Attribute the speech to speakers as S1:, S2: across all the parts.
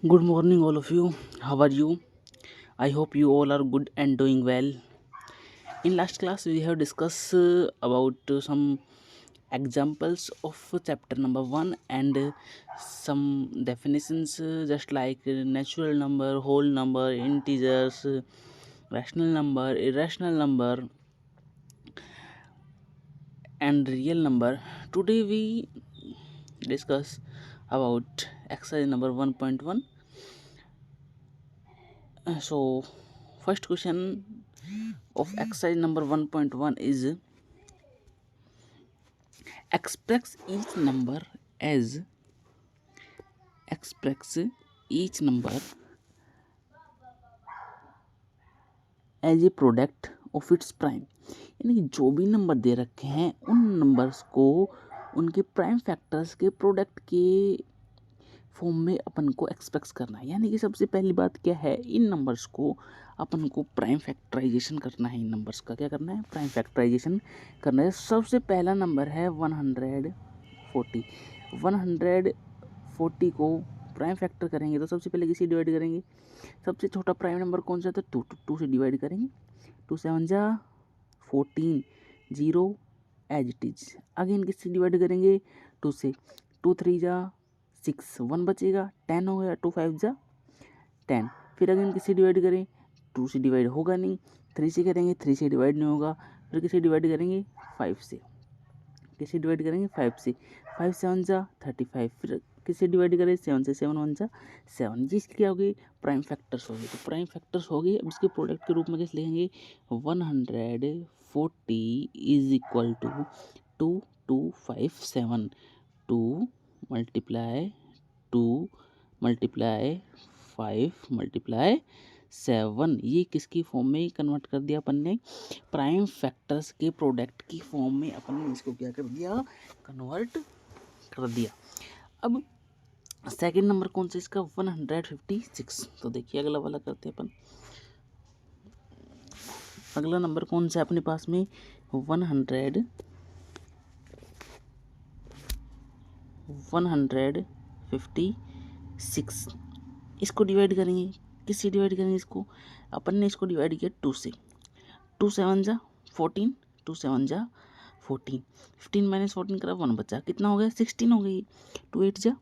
S1: Good morning, all of you. How are you? I hope you all are good and doing well. In last class, we have discussed about some examples of chapter number 1 and some definitions just like natural number, whole number, integers, rational number, irrational number, and real number. Today, we discuss about exercise number 1.1. So, first question of exercise number 1.1 is express each number as express each number as a product of its prime. यानी कि जो भी number दे रखे हैं उन numbers को उनके prime factors के प्रोडक्ट के फॉर्म में अपन को एक्सप्रेस करना है। यानी कि सबसे पहली बात क्या है, इन नंबर्स को अपन को प्राइम फैक्टराइजेशन करना है। इन नंबर्स का क्या करना है, प्राइम फैक्टराइजेशन करना है। सबसे पहला नंबर है 140। 140 को प्राइम फैक्टर करेंगे तो सबसे पहले किसी डिवाइड करेंगे। सबसे छोटा प्राइम नंबर कौन सा था, 2। 2 से डिवाइड करेंगे। 2 7 जा 14, 0 एज इट इज। अगेन किससे डिवाइड करेंगे, 2 से। 2 3 जा 6, 1 बचेगा, 10 हो गया। 2 5 जा 10। फिर अगेन किससे डिवाइड करें, 2 से डिवाइड होगा नहीं। 3 से करेंगे, 3 से डिवाइड नहीं होगा। फिर किससे डिवाइड करेंगे, 5 से। किससे डिवाइड करेंगे, 5 से। 5 7 जा 35। फिर किससे डिवाइड करें, 7 से। 7 1 जा 7। ये इसकी क्या होगी, प्राइम फैक्टर्स होगी। तो प्राइम फैक्टर्स होगी। अब इसके प्रोडक्ट के रूप में कैसे लिखेंगे, 140 is equal to 2 2 5 7। 2 multiply 2 multiply 5 multiply 7। ये किसकी फॉर्म में कन्वर्ट कर दिया अपन ने, प्राइम फैक्टर्स के प्रोडक्ट की फॉर्म में अपन ने इसको क्या कर दिया, कन्वर्ट कर दिया। अब सेकंड नंबर कौन सा इसका, 156। तो देखिए अगला वाला करते हैं अपन। अगला नंबर कौन सा है अपने पास में, 156। इसको डिवाइड करेंगे, किससे डिवाइड करेंगे इसको, अपन ने इसको डिवाइड किया 2 से। 2 7 जा 14, 2 7 जा 14। 15 माइनस 14 करा 1 बचा, कितना हो गया, 16 हो गई। 2 8 जा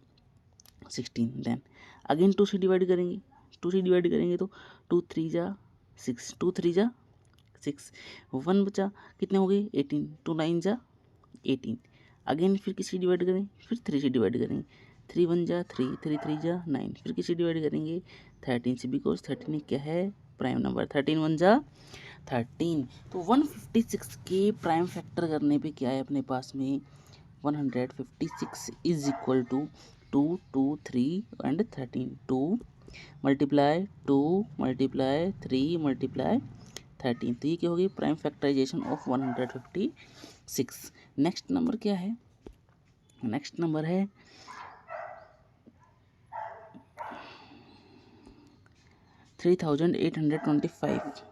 S1: 16। देन अगेन 2 से डिवाइड करेंगे। 2 से डिवाइड करेंगे तो 2 3 जा 6, 2 3 जा 6। 1 बचा, कितने हो गए, 18। 2 9 जा 18। अगेन फिर किसी डिवाइड करें, फिर 3 से डिवाइड करेंगे। 3 1 जा 3, 3 3 जा 9। फिर किसी डिवाइड करेंगे 13 से, बिकॉज 13 क्या है, प्राइम नंबर। 13 1 जा 13। तो 156 के प्राइम फैक्टर करने पे क्या है अपने पास में, 156 is equal to 2 2 3 and 13। 2 multiply 2 multiply 3 multiply 13। तो ये क्या होगी, prime factorisation of 156। Next number क्या है, नेक्स्ट नंबर है 3825।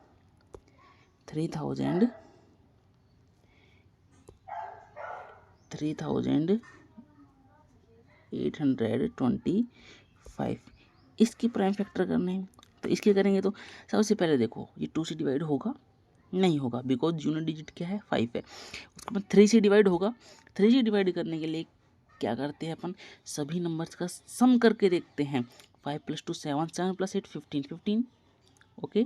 S1: 3825 इसकी प्राइम फैक्टर करने हैं। तो इसके करेंगे तो सबसे पहले देखो, ये 2 से डिवाइड होगा नहीं होगा, बिकॉज यूनिट डिजिट क्या है, 5 है। उसके बाद 3 से डिवाइड होगा। 3 से डिवाइड करने के लिए क्या करते हैं अपन, सभी नंबर्स का सम करके देखते हैं। 5 + 2 7, 7 + 8 15, 15 ओके।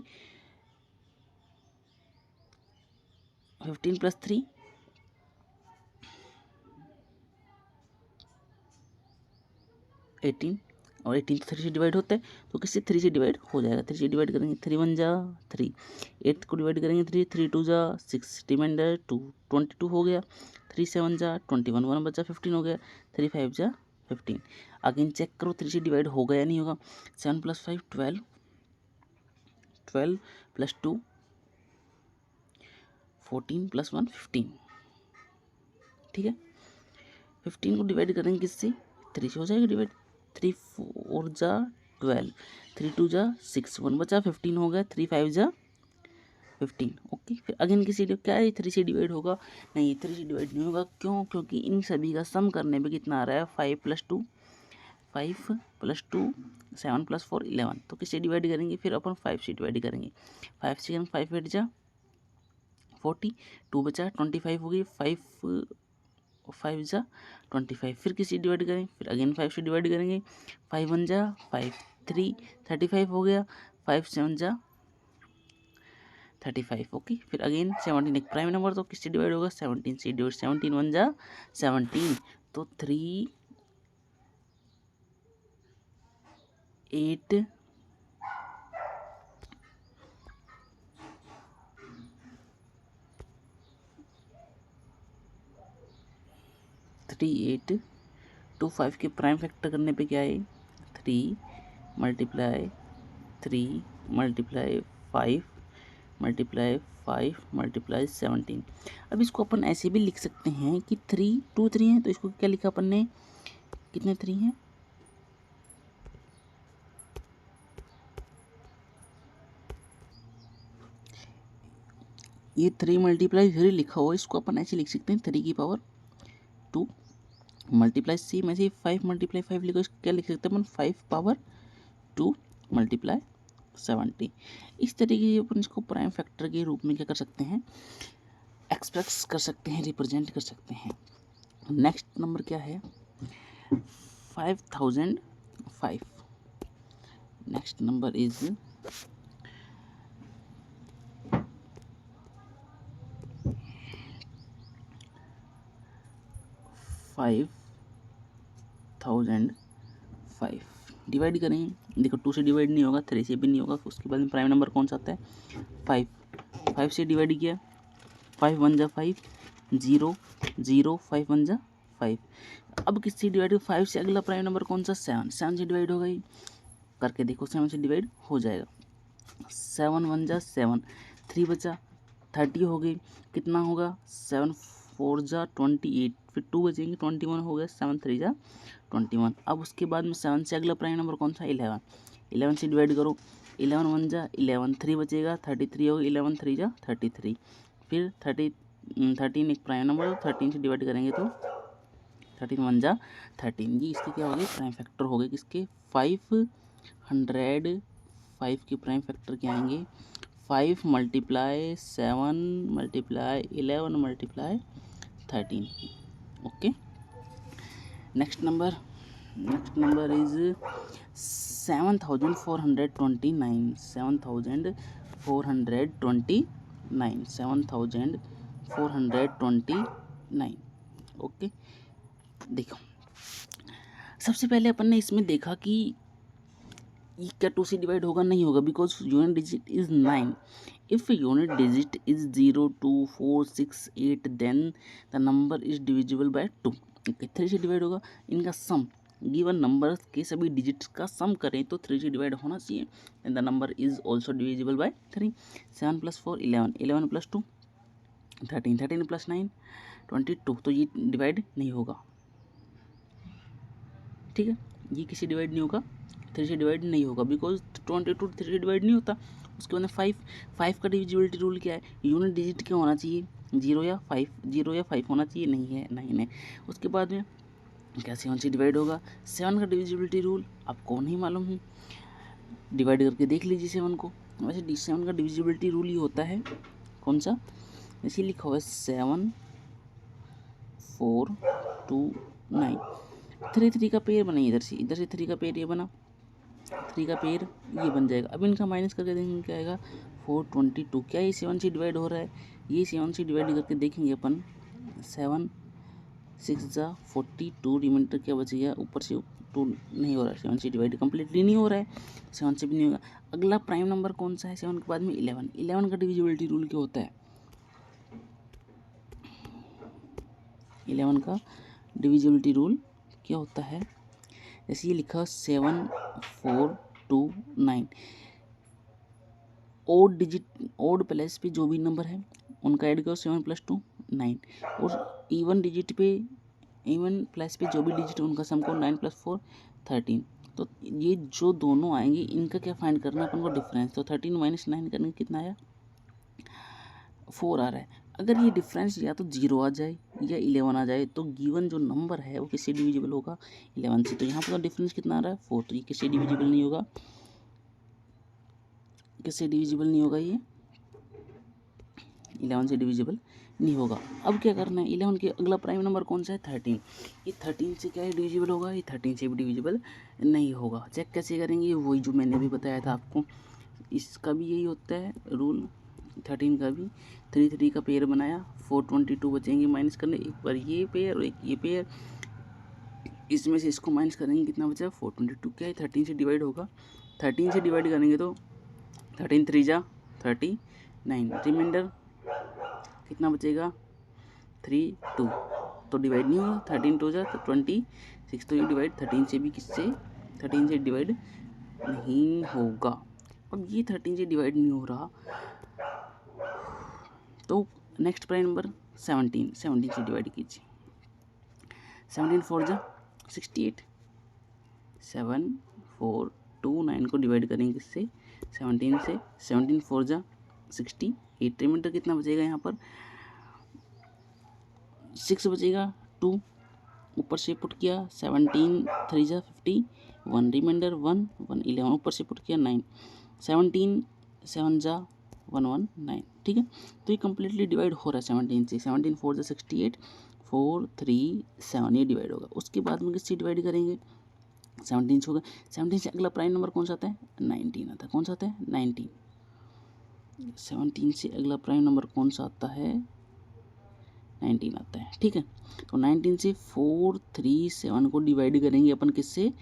S1: 15 + 3 18, और 18 तो 3 से डिवाइड होता है, तो किससे, 3 से डिवाइड हो जाएगा। 3 से डिवाइड करेंगे, 3 1 जा 3। 8 को डिवाइड करेंगे 3, 3 2 जा 6, रिमाइंडर 2, 22 हो गया। 3 7 जा 21, 1 बचा 15 हो गया। 3 5 जा 15। अगेन चेक करो 3 से डिवाइड होगा या नहीं होगा। 7 + 5 12, 12 + 2 14 + 1 15। ठीक है, 15 को डिवाइड करेंगे किससे, 3 से हो जाएगा डिवाइड। 3 4 जा 12, 3 2 जा 6, 1 बचा 15 हो गया। 3 5 जा 15 ओके। फिर अगेन किसी क्या है, 3 से डिवाइड होगा नहीं, 3 से डिवाइड नहीं होगा। क्यों, क्योंकि इन सभी का सम करने पे कितना आ रहा है, 5 + 2 5 + 2 7 + 4 11, तो किससे डिवाइड करेंगे, फिर अपन 5 से डिवाइड करेंगे। 5 से 5 8 जा 40, 2 बचा 25 हो गई, 5 5 जा 25, फिर किसी डिवाइड करें, फिर अगेन 5 से डिवाइड करेंगे। 5 1 जा 5 3 35 हो गया, 5 7 जा 35, ओके। फिर अगेन 17 एक प्राइम नंबर, तो किससे डिवाइड होगा, 17 से डिवाइड, 17 1 जा 17, तो 3 8 3 8 2 5 के प्राइम फैक्टर करने पे क्या है, 3 × 3 × 5 × 5 × 17। अब इसको अपन ऐसे भी लिख सकते हैं कि 3 2 3 है, तो इसको क्या लिखा अपन ने, कितने 3 हैं, ये 3 × 3 लिखा हुआ है, इसको अपन ऐसे लिख सकते हैं 3 की पावर 2 × सेम ऐसे 5 × 5 लिखो, इसको क्या लिख सकते हैं अपन, 5 पावर 2 × 70। इस तरीके से अपन इसको प्राइम फैक्टर के रूप में क्या कर सकते हैं, एक्सप्रेस कर सकते हैं, रिप्रेजेंट कर सकते हैं। नेक्स्ट नंबर क्या है, 5005। नेक्स्ट नंबर इज 5005 डिवाइड करें, देखो 2 से डिवाइड नहीं होगा, 3 से भी नहीं होगा, उसके बाद में प्राइम नंबर कौन सा आता है, 5 5 से डिवाइड किया, 5 1 जा 5 0 0 5 1 जा 5। अब किससे डिवाइड, 5 से अगला प्राइम नंबर कौन सा, 7 7 से डिवाइड होगा, ये करके देखो 7 से डिवाइड हो जाएगा, 7 1 जा 7 3 बचा 30 हो गई, कितना होगा, 7 4 जा 28, फिर 2 बचेंगे 21 हो गया, 7 3 जा 21। अब उसके बाद में 7 से अगला प्राइम नंबर कौन सा, 11 11 से डिवाइड करो, 11 1 जा 11 3 बचेगा 33 होगा, 11 3 जा 33, फिर 13 एक प्राइम नंबर, 13 से डिवाइड करेंगे तो 13 1 जा 13, ये इसके क्या हो गए, प्राइम फैक्टर हो गए किसके, 505 के प्राइम फैक्टर क्या आएंगे, 5 × 7 × 11 × 13, okay. Next number is 7429 7429, okay. देखो सबसे पहले अपन ने इसमें देखा कि ये क्या 2 से डिवाइड होगा, नहीं होगा, because unit digit is 9। If unit digit is 0 2 4 6 8 then the number is divisible by 2। 3 से डिवाइड होगा, इनका सम, गिवन नंबर के सभी डिजिट्स का सम करें तो 3 से डिवाइड होना चाहिए, and the number is also divisible by 3। 7 + 4 11 11 + 2 13 13 + 9 22, तो ये डिवाइड नहीं होगा, ठीक है, ये किसी डिवाइड नहीं होगा, 3 से डिवाइड नहीं होगा, बिकॉज 22 3 से डिवाइड नहीं होता। उसके बाद 5 का डिविजिबिलिटी रूल क्या है, यूनिट डिजिट क्या होना चाहिए, 0 या 5 होना चाहिए, नहीं है, नहीं है। उसके बाद में क्या 7 से डिवाइड होगा, 7 का डिविजिबिलिटी रूल आपको नहीं मालूम है, डिवाइड करके देख लीजिए 7 को। वैसे 7 का डिविजिबिलिटी रूल ही होता है कौन सा, इसी लिखा हुआ है 7 4 2 9, 3 का पेयर बना, इधर से 3 का पेयर ये बना, 3 का पेयर ये बन जाएगा। अब इनका माइनस करके देखेंगे क्या आएगा, 422, क्या ये 7 से डिवाइड हो रहा है, ये 7 से डिवाइड करके देखेंगे अपन, 7 6 जा 42, रिमाइंडर क्या बच गया, ऊपर से 2 नहीं हो रहा है, 7 से डिवाइड कंप्लीटली नहीं हो रहा है, 7 से भी नहीं होगा। अगला प्राइम नंबर कौन सा है, 7 के बाद में 11, 11 का डिविजिबिलिटी रूल क्या होता है, 11 का डिविजिबिलिटी रूल क्या होता है, जैसे ये लिखा 7 4 2 9, ओड प्लेस पे जो भी नंबर है उनका ऐड करो, 7 + 2 9, और इवन प्लेस पे जो भी डिजिट है उनका सम करो, 9 + 4 13। तो ये जो दोनों आएंगे इनका क्या फाइंड करना है अपन को, डिफरेंस। तो 13 - 9 करने कितना आया, 4 आ रहा है। अगर ये डिफरेंस या तो 0 आ जाए या 11 आ जाए तो गिवन जो नंबर है वो किससे डिविजिबल होगा, 11 से। तो यहाँ पर डिफरेंस कितना आ रहा है, 4, तो ये किससे डिविजिबल नहीं होगा, किससे डिविजिबल नहीं होगा, ये 11 से डिविजिबल नहीं होगा। अब क्या करना है, 11 के अगला प्राइम नंबर कौन सा है, 13। ये 13 से क्या है डिविजिबल होगा, ये 13 से भी डिविजिबल नहीं होगा। चेक कैसे करेंगे, वही जो मैंने अभी बताया था आपको, इसका भी यही होता है रूल, 13 का भी 3 3 का पेयर बनाया, 422 बचेंगे माइनस करने, एक बार ये पेयर और एक ये पेयर, इसमें से इसको माइनस करेंगे, कितना बचा 422, क्या है 13 से डिवाइड होगा, 13 से डिवाइड करेंगे तो 13 3 जा 39, रिमाइंडर कितना बचेगा 3 2, तो डिवाइड नहीं होगा, 13 2 जा 26, तो ये डिवाइड 13 से भी किससे 13 से डिवाइड नहीं होगा। अब ये 13 से डिवाइड नहीं हो रहा तो नेक्स्ट प्राइम नंबर 17 से डिवाइड कीजिए, 17 4 जा 68, 7 4 2 9 को डिवाइड करेंगे किससे 17 से, 17 4 जा 68, रिमाइंडर कितना बचेगा यहाँ पर 6 बचेगा, 2 ऊपर से पुट किया, 17 3 जा 51, रिमाइंडर 1 1 11 ऊपर से पुट किया 9, 17 7 जा 119, ठीक है। तो ये कम्प्लीटली डिवाइड हो रहा है 17 से, 17 4 जा 68, 4 3 7 ये डिवाइड होगा। उसके बाद में किससे डिवाइड करेंगे 17 से होगा, 17 से अगला प्राइम नंबर कौन सा आता है 19 आता है, कौन सा आता है 19, 17 से अगला प्राइम नंबर कौन सा आता है 19 आता है, ठीक है। तो 19 से 4 3 7 को डिवाइड करेंगे अपन किससे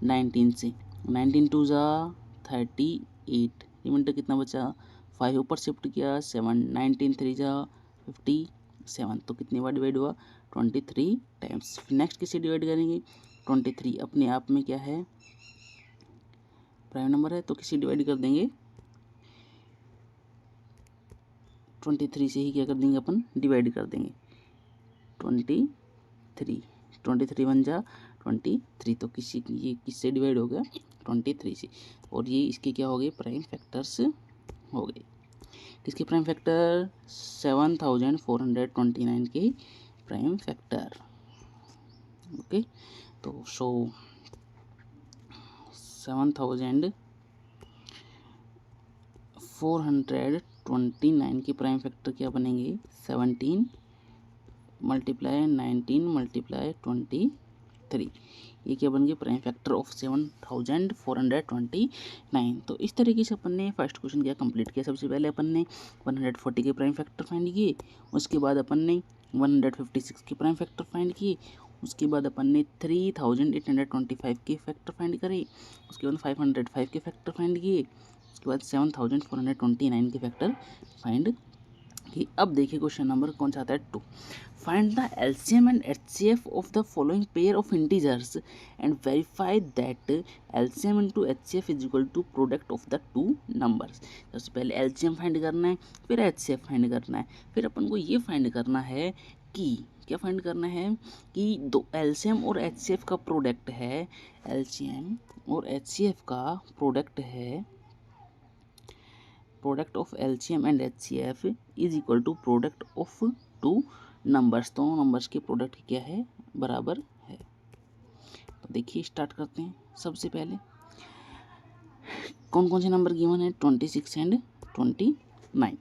S1: 19 से, 19 2 जा 38, रिमाइंडर कितना बचा 5 ऊपर शिफ्ट किया 7, 19 3 जा 57, तो कितनी बार डिवाइड हुआ 23 टाइम्स। नेक्स्ट किससे डिवाइड करेंगे 23, अपने आप में क्या है प्राइम नंबर है, तो किससे डिवाइड कर देंगे 23 से ही क्या कर देंगे अपन डिवाइड कर देंगे 23 1 जा 23, तो किसी ये किससे डिवाइड हो गया 23 से, और ये इसके क्या हो गए प्राइम फैक्टर्स हो गए, किसके प्राइम फैक्टर 7429 के प्राइम फैक्टर, ओके। तो सो 7429 के प्राइम फैक्टर क्या बनेंगे 17 मल्टीप्लाई 19 मल्टीप्लाई 23, ये क्या बन गया प्राइम फैक्टर ऑफ 7429। तो इस तरीके से अपन ने फर्स्ट क्वेश्चन क्या कंप्लीट किया। सबसे पहले अपन ने 140 के प्राइम फैक्टर फाइंड किए, उसके बाद अपन ने 156 के प्राइम फैक्टर फाइंड किए, उसके बाद अपन ने 3825 के फैक्टर फाइंड करे, उसके बाद 505 के फैक्टर फाइंड किए, उसके बाद 7429 के फैक्टर फाइंड किए। अब देखिए क्वेश्चन नंबर कौन सा आता है 2, find the LCM and HCF of the following pair of integers and verify that LCM into HCF is equal to product of the two numbers। सबसे पहले LCM फाइंड करना है, फिर HCF फाइंड करना है, फिर अपन को ये फाइंड करना है कि क्या फाइंड करना है कि दो LCM और HCF का प्रोडक्ट है, LCM और HCF का प्रोडक्ट है, product of LCM and HCF is equal to product of two numbers, दोनों नंबर्स के प्रोडक्ट क्या है बराबर है। तो देखिए स्टार्ट करते हैं। सबसे पहले कौन कौन से नंबर गिवन है 26 एंड 29,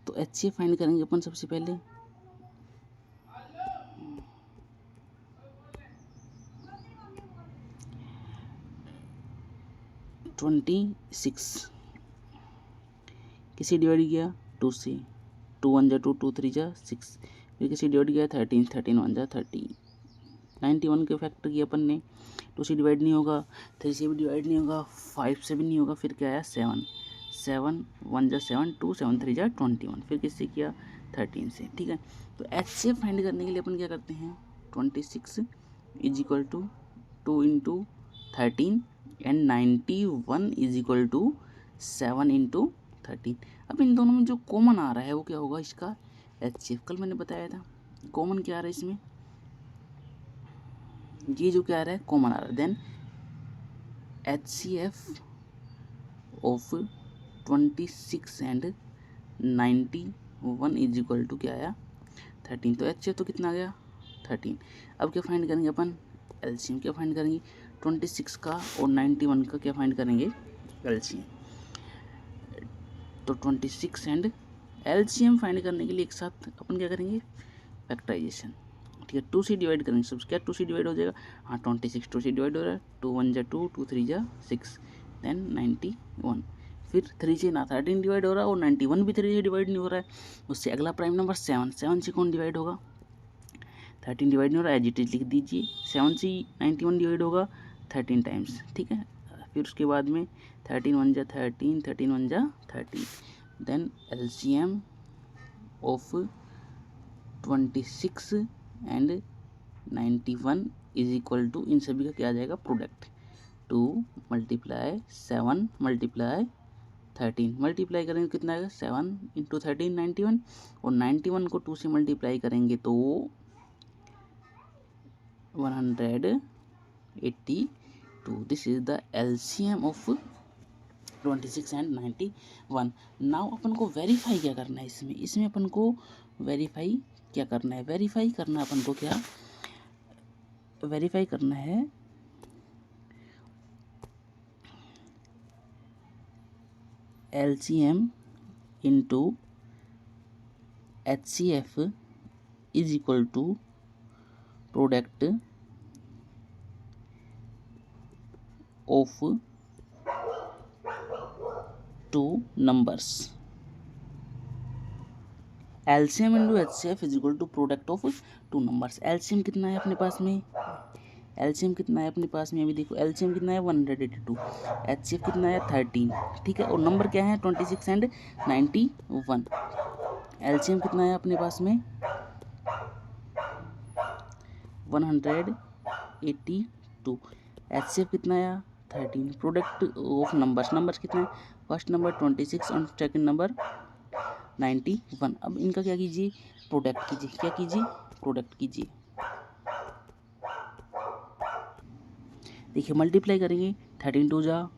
S1: तो HCF फाइंड करेंगे अपन सबसे पहले। ट्वेंटी सिक्स किसी डिवाइड किया 2 से, 2 1 जा 2 2 3 जा 6, फिर किसी डिवाइड किया 13 13 1 जा 30, 91 के फैक्टर किया अपन ने, 2 से डिवाइड नहीं होगा, 3 से भी डिवाइड नहीं होगा, 5 से भी नहीं होगा, फिर क्या आया 7 7 1 जा 7 2 7 3 जा 21, फिर किससे किया 13 से, ठीक है। तो HCF फाइंड करने के लिए अपन क्या करते हैं 26 is equal to 2 into 13 and 91 is equal to 7 into 13। अब इन दोनों में जो कॉमन आ रहा है वो क्या होगा इसका HCF, कल मैंने बताया था कॉमन क्या आ रहा है इसमें, ये जो क्या आ रहा है कॉमन आ रहा है, then HCF of 26 and 91 is equal to क्या आया 13, तो HCF तो कितना आ गया 13। अब क्या फाइंड करेंगे अपन, LCM क्या फाइंड करेंगे, 26 का और 91 का क्या फाइंड करेंगे, LCM। तो 26 एंड LCM फाइंड करने के लिए एक साथ अपन क्या करेंगे, फैक्टराइजेशन। ठीक है, 2 से डिवाइड करेंगे, सब क्या 2 से डिवाइड हो जाएगा, हाँ 26 2 से डिवाइड हो रहा है, 2 1 जा 2, 2 3 जा 6, देन 91, फिर 3 से ना 13 डिवाइड हो रहा है और 91 भी 3 से डिवाइड नहीं हो रहा है। उससे अगला प्राइम नंबर 7, 7 से कौन डिवाइड होगा, 13 डिवाइड नहीं हो रहा है, एज इट इज लिख दीजिए, 7 से 91 डिवाइड होगा 13 टाइम्स। ठीक है, फिर उसके बाद में 13 1 जा 13, 13 1 जा 13, then LCM of 26 and 91 is equal to, इन सभी का क्या आ जाएगा, प्रोडक्ट, 2 मल्टीप्लाई 7 मल्टीप्लाई 13, मल्टीप्लाई करेंगे कितना आएगा, 7 इंटू 13 91, और 91 को 2 से मल्टीप्लाई करेंगे तो 182। This is the LCM of 26 and 91। Now अपन को वेरीफाई क्या करना है, इसमें अपन को वेरीफाई क्या करना है, वेरीफाई करना अपन को क्या, वेरीफाई करना है LCM into HCF is equal to product of 2 numbers. LCM into HCF is equal to product of 2 numbers. LCM कितना है अपने पास में, LCM कितना है अपने पास में, अभी देखो LCM कितना है 182, HCF कितना है 13। ठीक है, और नंबर क्या है 26 एंड 91। LCM कितना है अपने पास में 182, HCF कितना है 13, प्रोडक्ट ऑफ नंबर्स, नंबर्स कितने हैं, फर्स्ट नंबर 26 और सेकंड नंबर 91। अब इनका क्या कीजिए, प्रोडक्ट कीजिए, क्या कीजिए, प्रोडक्ट कीजिए। देखिए मल्टीप्लाई करेंगे, 13 2 जा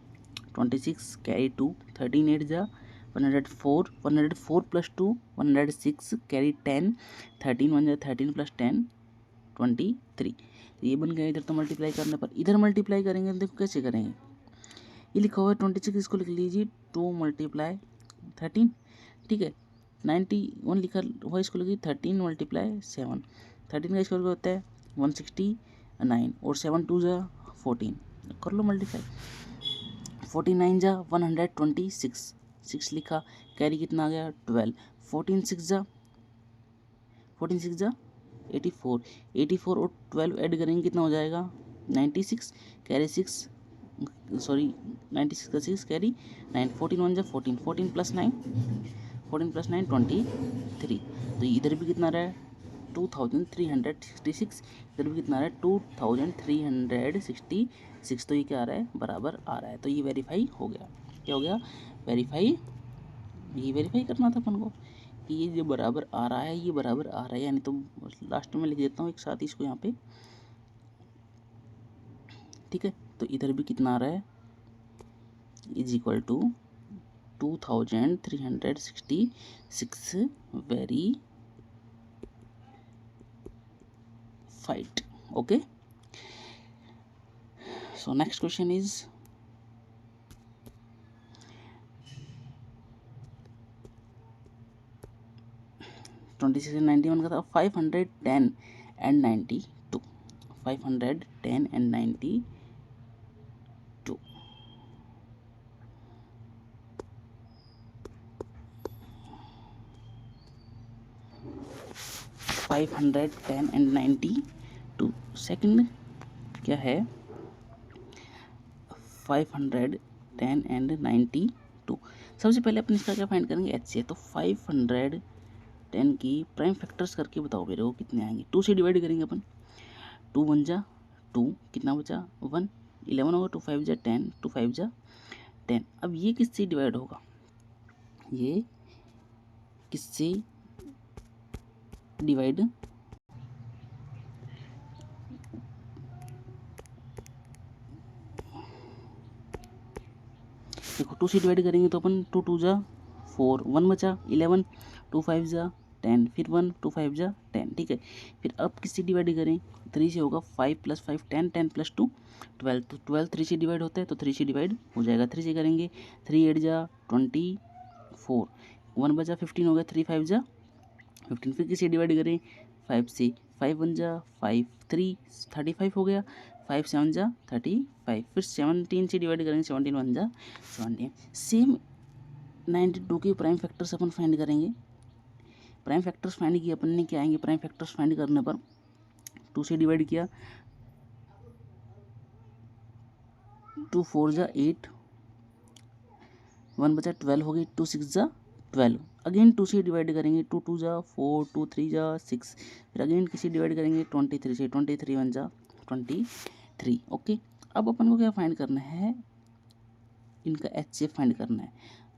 S1: 26 कैरी 2, 13 8 जा 104, 104 प्लस 2 106 कैरी 10, 13 1 जा 13 प्लस 10 23। ये बन गया इधर, तो मल्टीप्लाई करने पर इधर मल्टीप्लाई करेंगे, देखो कैसे करेंगे, ये लिखा हुआ है 26, इसको लिख लीजिए 2 मल्टीप्लाई 13। ठीक है, 91 लिखा हुआ, इसको लिखिए 13 मल्टीप्लाई 7, 13 का स्क्वायर होता है 169, और 7 2 जा 14, कर लो मल्टीप्लाई, 49 जा 126, 6 लिखा, कैरी कितना आ गया 12, 14 6 जा 84, 84 और 12 ऐड करेंगे कितना हो जाएगा 96, कैरी 6 सॉरी 96 का 6 कैरी 9, 14 1 जा 14, 14 प्लस 9 23। तो इधर भी कितना रहा है 2366, इधर भी कितना रहा है 2366, तो ये क्या आ रहा है, बराबर आ रहा है। तो ये वेरीफाई हो गया, क्या हो गया, वेरीफाई। ये वेरीफाई करना था अपन को कि ये जो बराबर आ रहा है, ये बराबर आ रहा है, यानी तो लास्ट में लिख देता हूँ एक साथ इसको यहाँ पे। ठीक है, तो इधर भी कितना आ रहा है, is equal to 2366 verified. Okay, so next question is 26 and 91 का था 510 and 92, 510 and 92, 510 and 92। सेकंड क्या है 510 and 92। सबसे पहले अपन इसका क्या फाइंड करेंगे, एच से। तो 510 की प्राइम फैक्टर्स करके बताओ मेरे को कितने आएंगे। 2 से डिवाइड करेंगे अपन, 2 1 जा 2, कितना बचा 1, 11 होगा, 2 5 जा 10, 2 5 जा 10। अब ये किससे डिवाइड होगा, ये किससे डिवाइड, देखो 2 से डिवाइड करेंगे तो अपन 2 2 जा 4, 1 बचा 11, 2 5 जा 10, फिर 1, 2 5 जा 10, ठीक है। फिर अब किससे डिवाइड करें, 3 से होगा, 5 + 5 10, 10 + 2 12, तो 12 3 से डिवाइड होता है तो 3 से डिवाइड हो जाएगा, 3 से करेंगे, 3 8 जा 24, 1 बचा 15 हो गया, 3 5 जा 15, फिर किससे डिवाइड करें, 5 से, 5 1 जा 5, 3 35 हो गया, 5 7 जा 35, फिर 17 से डिवाइड करेंगे, 17 1 जा 17। सेम 92 के प्राइम फैक्टर्स अपन फाइंड करेंगे। प्राइम फैक्टर्स फाइंड किया अपन ने, क्या आएंगे प्राइम फैक्टर्स फाइंड करने पर, 2 से डिवाइड किया, 2 4 जा 8, 1 बचा 12 हो गई, 2 6 जा 12, अगेन 2 से डिवाइड करेंगे, 2 2 जा 4, 2 3 जा 6, फिर अगेन किसी डिवाइड करेंगे 23 से, 23 1 जा 23, ओके। अब अपन को क्या फाइंड करना है, इनका HCF फाइंड करना है,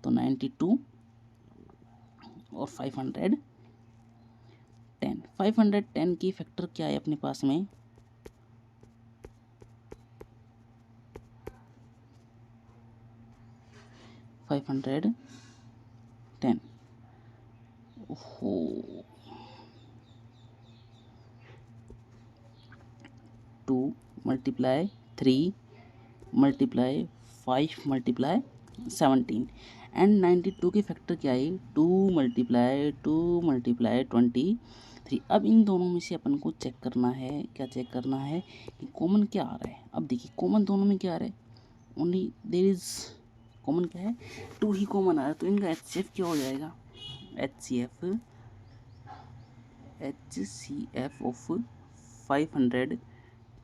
S1: तो 92 और 510 की फैक्टर क्या है अपने पास में, 510, ओहो 2 × 3 × 5 × 17 एंड 92 की फैक्टर क्या है, 2 × 2 × 23। अब इन दोनों में से अपन को चेक करना है, क्या चेक करना है कि कॉमन क्या आ रहा है। अब देखिए कॉमन दोनों में क्या आ रहा है, ओनली देयर इज कॉमन क्या है, 2 ही कॉमन आ रहा है, तो इनका HCF क्या हो जाएगा, HCF of 510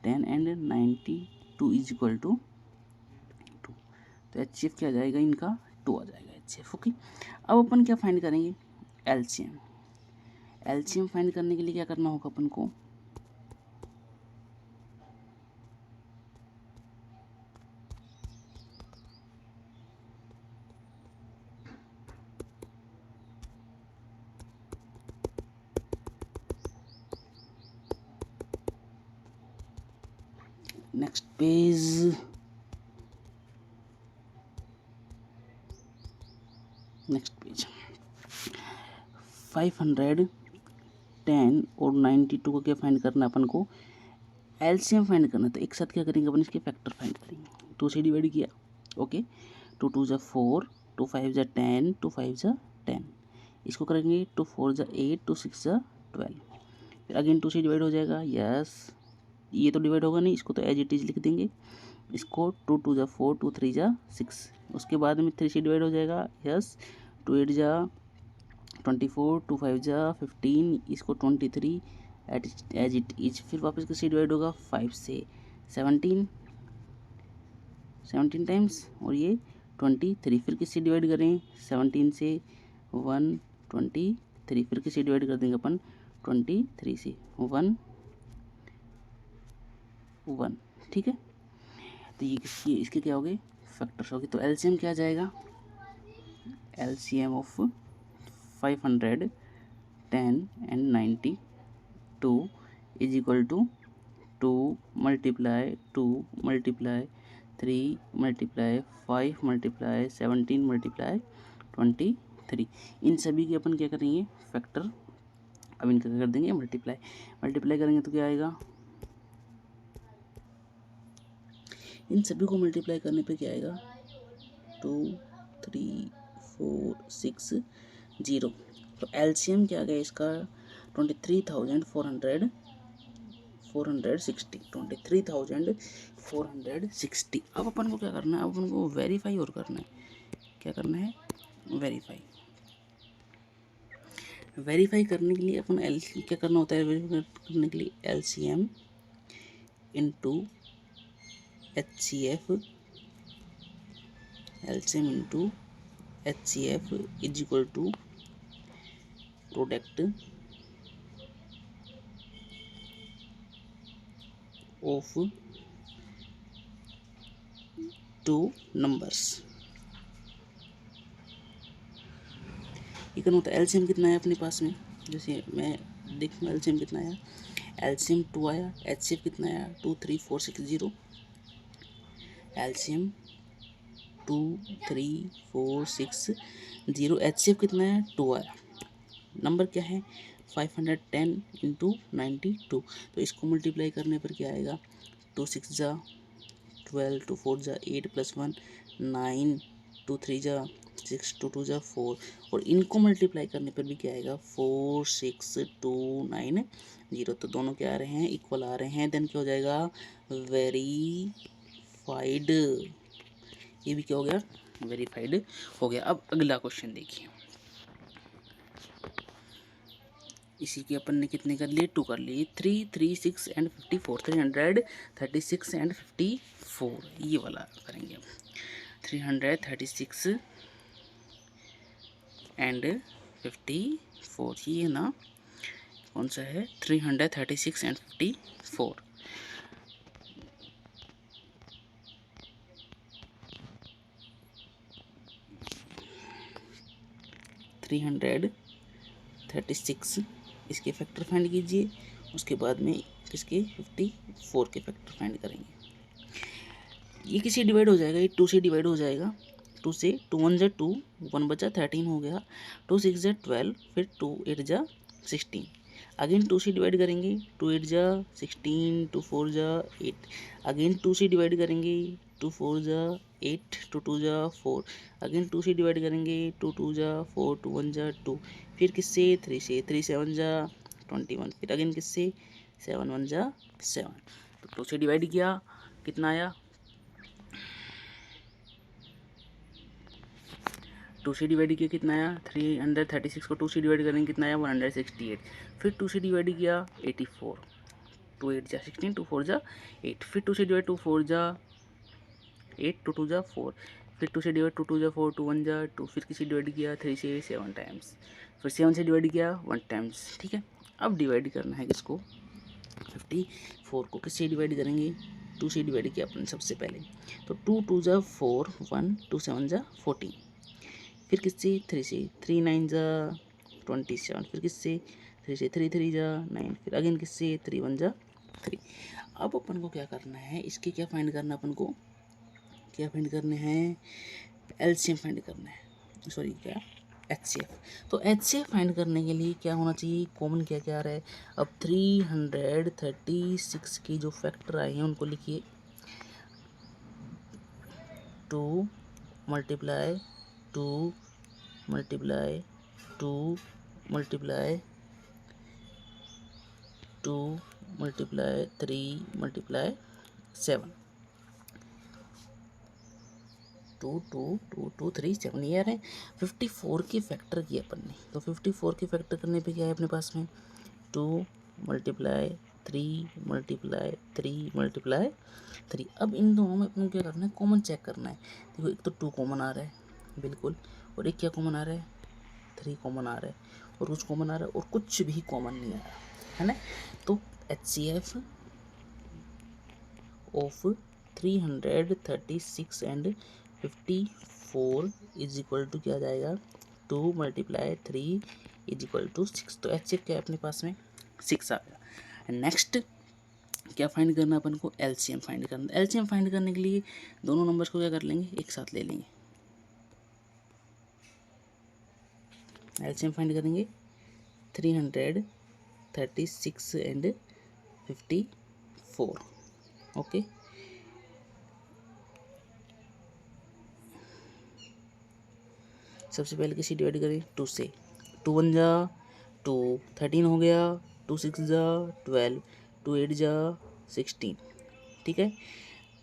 S1: and 92 is equal to 2, तो HCF क्या आ जाएगा इनका, 2 आ जाएगा HCF, ओके। अब अपन क्या फाइंड करेंगे, एलसीएम फाइंड करने के लिए क्या करना होगा अपन को, नेक्स्ट पेज, 510 और 92 को क्या फाइंड करना है अपन को, एलसीएम फाइंड करना है, तो एक साथ क्या करेंगे अपन, इसके फैक्टर फाइंड करेंगे, 2 से डिवाइड किया, ओके, 2 2 जा 4, 2 5 जा 10, 2 5 जा 10, इसको करेंगे 2 4 जा 8, 2 6 जा 12, फिर अगेन 2 से डिवाइड हो जाएगा, यस, ये तो डिवाइड होगा नहीं, इसको तो एज इट इज लिख देंगे, इसको 2 2 जा 4, 2 3 जा 6, उसके बाद में 3 से डिवाइड हो जाएगा, यस, 2 8 जा 24, 2 5 जा 15, इसको 23 एज इट इज, फिर वापस किससे डिवाइड होगा, 5 से, 17 टाइम्स, और ये 23, फिर किससे डिवाइड करें, 17 से 1 23, फिर किससे डिवाइड कर देंगे अपन, 23 से 1 1, ठीक है। तो ये किसकी, इसके क्या हो गए, फैक्टर्स हो गए, तो एलसीएम क्या आ जाएगा, LCM of 510 and 92 is equal to 2 × 2 × 3 × 5 × 17 × 23, इन सभी के अपन क्या करेंगे फैक्टर, अब इनका क्या कर देंगे मल्टीप्लाई करेंगे, तो क्या आएगा, इन सभी को मल्टीप्लाई करने पे क्या आएगा, 2 3 4 6 0, तो एलसीएम क्या आ गया इसका, 23,460, 23,460। अब अपन को क्या करना है, अब अपन को वेरीफाई और करना है, क्या करना है, वेरीफाई करने के लिए अपन क्या करना होता है, वेरीफाई करने के लिए LCM into HCF, LCM into HCF is equal to product of 2 numbers, ये करना होता है। एलसीएम कितना है अपने पास में, जैसे मैं देखूँ एलसीएम कितना आया, एलसीएम 2 आया, HCF कितना आया 2 3 4 6 0, एलसीएम 2 3 4 6 0, HCF कितना है 2 आया, नंबर क्या है 510 इंटू 92, तो इसको मल्टीप्लाई करने पर क्या आएगा 2 6 जा 12, 2 4 जा 8 + 1 9, 2 3 जा 6, 2 2 जा 4, और इनको मल्टीप्लाई करने पर भी क्या आएगा 4 6 2 9 0, तो दोनों क्या आ रहे हैं इक्वल आ रहे हैं। देन क्या हो जाएगा वेरीफाइड, ये भी क्या हो गया वेरीफाइड हो गया। अब अगला क्वेश्चन देखिए, इसी के अपन ने कितने कर लिए 2 कर लिए, 3 3 6 एंड 54, 336 एंड 54, ये वाला करेंगे अब 336 एंड 54, ये है ना कौन सा है 336 एंड 54, 336 इसके फैक्टर फाइंड कीजिए, उसके बाद में इसके 54 के फैक्टर फाइंड करेंगे। ये किसी डिवाइड हो जाएगा, ये 2 से डिवाइड हो जाएगा, 2 से 2 1 जा 2, 1 बचा 13 हो गया, 2 6 जा 12, फिर 2 8 जा 16, अगेन 2 से डिवाइड करेंगे, 2 8 जा 16, 2 4 जा 8, अगेन 2 से डिवाइड करेंगे, 2 4 जा 8, 2 2 जा 4, अगेन 2 से डिवाइड करेंगे, 2 2 जा 4, 2 1 जा 2, फिर किससे 3 से, 3 7 जा 21, फिर अगेन किससे 7 1 जा 7, तो 2 से डिवाइड किया कितना आया 2 से डिवाइड किया कितना आया 336 को 2 से डिवाइड करेंगे कितना आया 168, फिर 2 से डिवाइड किया 84, 2 8 जा 16, 2 4 जा 8, फिर 2 से डिवाइड 2 4 जा 8, 2 2 जा 4, फिर 2 से डिवाइड 2 2 जा 4, 2 1 जा 2, फिर किसी डिवाइड किया 3 से 7 टाइम्स, फिर 7 से डिवाइड किया 1 टाइम्स, ठीक है। अब डिवाइड करना है किसको 54 को, किससे डिवाइड करेंगे 2 से डिवाइड किया अपन सबसे पहले, तो 2 2 जा 4 1, 2 7 जा 14, फिर किससे 3 से, 3 9 जा 27, फिर किससे 3 से, 3 3 जा 9, फिर अगेन किससे 3 1 जा 3। अब अपन को क्या करना है, इसके क्या फाइंड करना है अपन को, क्या फाइंड करने हैं एलसीएम फाइंड करना है, सॉरी क्या एचसीएफ। तो एचसीएफ फाइंड करने के लिए क्या होना चाहिए, कॉमन क्या क्या आ रहा है, अब 336 की जो फैक्टर आए हैं उनको लिखिए 2 multiply 2 multiply 2 multiply 2 multiply 3 multiply 7, 2 2 2 2 3 7, ये आ रहे हैं 54 की फैक्टर किया अपन ने, तो 54 की फैक्टर करने पे क्या है अपने पास में 2 मल्टीप्लाई 3 मल्टीप्लाई 3 मल्टीप्लाई 3। अब इन दोनों में अपन को क्या करना है कॉमन चेक करना है, देखो एक तो 2 कॉमन आ रहा है बिल्कुल, और एक क्या कॉमन आ रहा है 3 कॉमन आ रहा है, और कुछ कॉमन आ रहा है, और कुछ भी कॉमन नहीं आ रहा है ना। तो HCF of 336 and 54 is equal to क्या आ जाएगा 2 मल्टीप्लाई 3 इज इक्वल टू 6, तो HCF क्या है अपने पास में 6 आ गया। नेक्स्ट क्या फाइंड करना अपन को LCM फाइंड करना, LCM फाइंड करने के लिए दोनों नंबर्स को क्या कर लेंगे एक साथ ले लेंगे, LCM फाइंड करेंगे 336 एंड 54, ओके। सबसे पहले किसी डिवाइड करें 2 से, 2 1 जा 2 13 हो गया, 2 6 जा 12, 2 8 जा 16, ठीक है।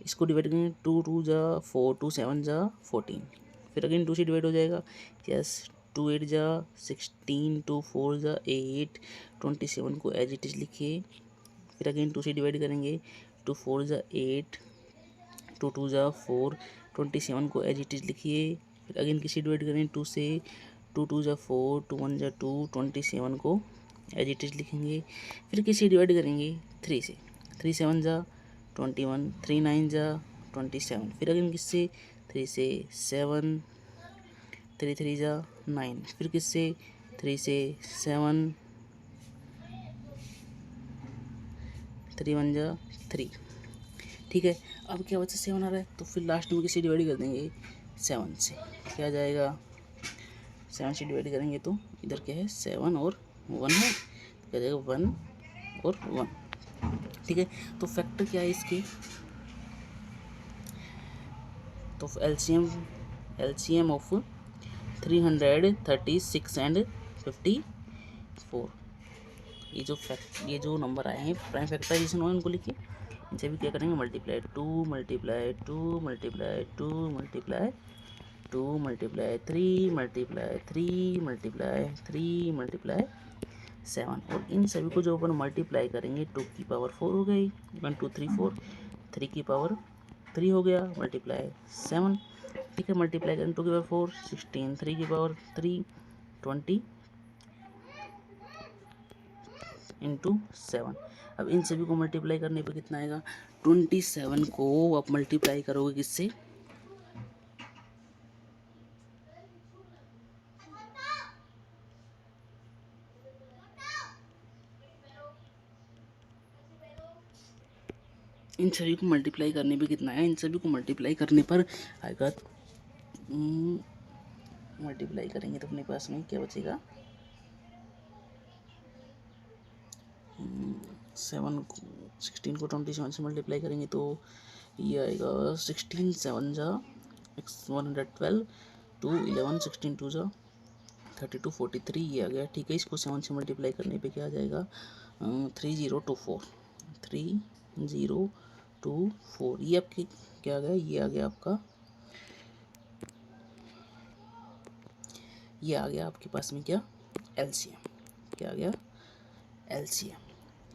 S1: इसको डिवाइड करें 2 2 जा 4, 2 7 जा 14, फिर अगेन 2 से डिवाइड हो जाएगा, यस 2 8 जा 16, 2 4 जा 8, 27 को एज इट इज लिखिए, फिर अगेन 2 से डिवाइड करेंगे, 2 4 जा 8, 2 2 जा 4, 27 को एज इट इज लिखिए, फिर अगेन किसी डिवाइड करें 2 से, 2 2 जा 4, 2 1 जा 2, 27 को एज इट इज लिखेंगे, फिर किसी डिवाइड करेंगे 3 से, 3 7 जा 21, 3 9 जा 27, फिर अगेन किससे 3 से 7, 3 3 जा 9, फिर किससे 3 से 7, 3 1 जा 3, ठीक है। अब क्या बचा 7 आ रहा है, तो फिर लास्ट में किसी डिवाइड कर देंगे 7 से, क्या आ जाएगा 7 से डिवाइड करेंगे तो इधर क्या है 7 और 1 है, तो क्या जाएगा 1 और 1। ठीक है, तो फैक्टर क्या है इसके, तो एलसीएम ऑफ 336 एंड 54, ये जो नंबर आए हैं प्राइम फैक्टराइजेशन हो इनको लिखिए। इनसे भी क्या करेंगे multiply 2 multiply 2 multiply 2 multiply 2 multiply 3 multiply 3 multiply 3 multiply 7, और इन सभी को जो अपन मल्टीप्लाई करेंगे 2 की पावर 4 हो गई, 1 2 3 4, 3 की पावर 3 हो गया मल्टीप्लाई 7। ठीक है, मल्टीप्लाई करें 2 की पावर 4 16, 3 की पावर 3 20 इंटू 7। अब इन सभी को मल्टीप्लाई करने पे कितना आएगा, 27 को आप मल्टीप्लाई करोगे किससे, इन सभी को मल्टीप्लाई करने पे कितना है, इन सभी को मल्टीप्लाई करने पर आएगा, मल्टीप्लाई करेंगे तो अपने पास में क्या बचेगा, 16 को 27 से मल्टीप्लाई करेंगे तो ये आएगा 16 7 जा 112 2 11 16 2 जा 32 43 ये आ गया। ठीक है, इसको 7 से मल्टीप्लाई करने पे क्या आ जाएगा 3024 3024, ये आपके क्या आ गया, ये आ गया आपका, ये आ गया आपके पास में क्या एलसीएम, क्या आ गया एलसीएम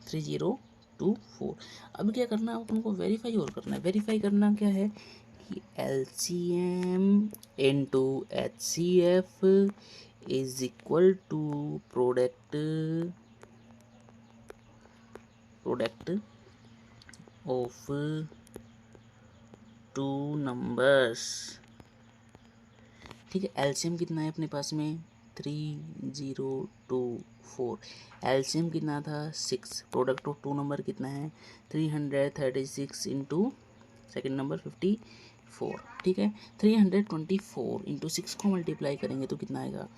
S1: 3024। अब क्या करना है अपन को, वेरीफाई और करना है। वेरीफाई करना क्या है कि LCM into HCF is equal to product of 2 numbers. ठीक है, एलसीएम कितना है अपने पास में 3024, एलसीएम कितना था 6, प्रोडक्ट ऑफ 2 नंबर कितना है 336 इंटू सेकेंड नंबर 54। ठीक है, 324 इंटू 6 को मल्टीप्लाई करेंगे तो कितना आएगा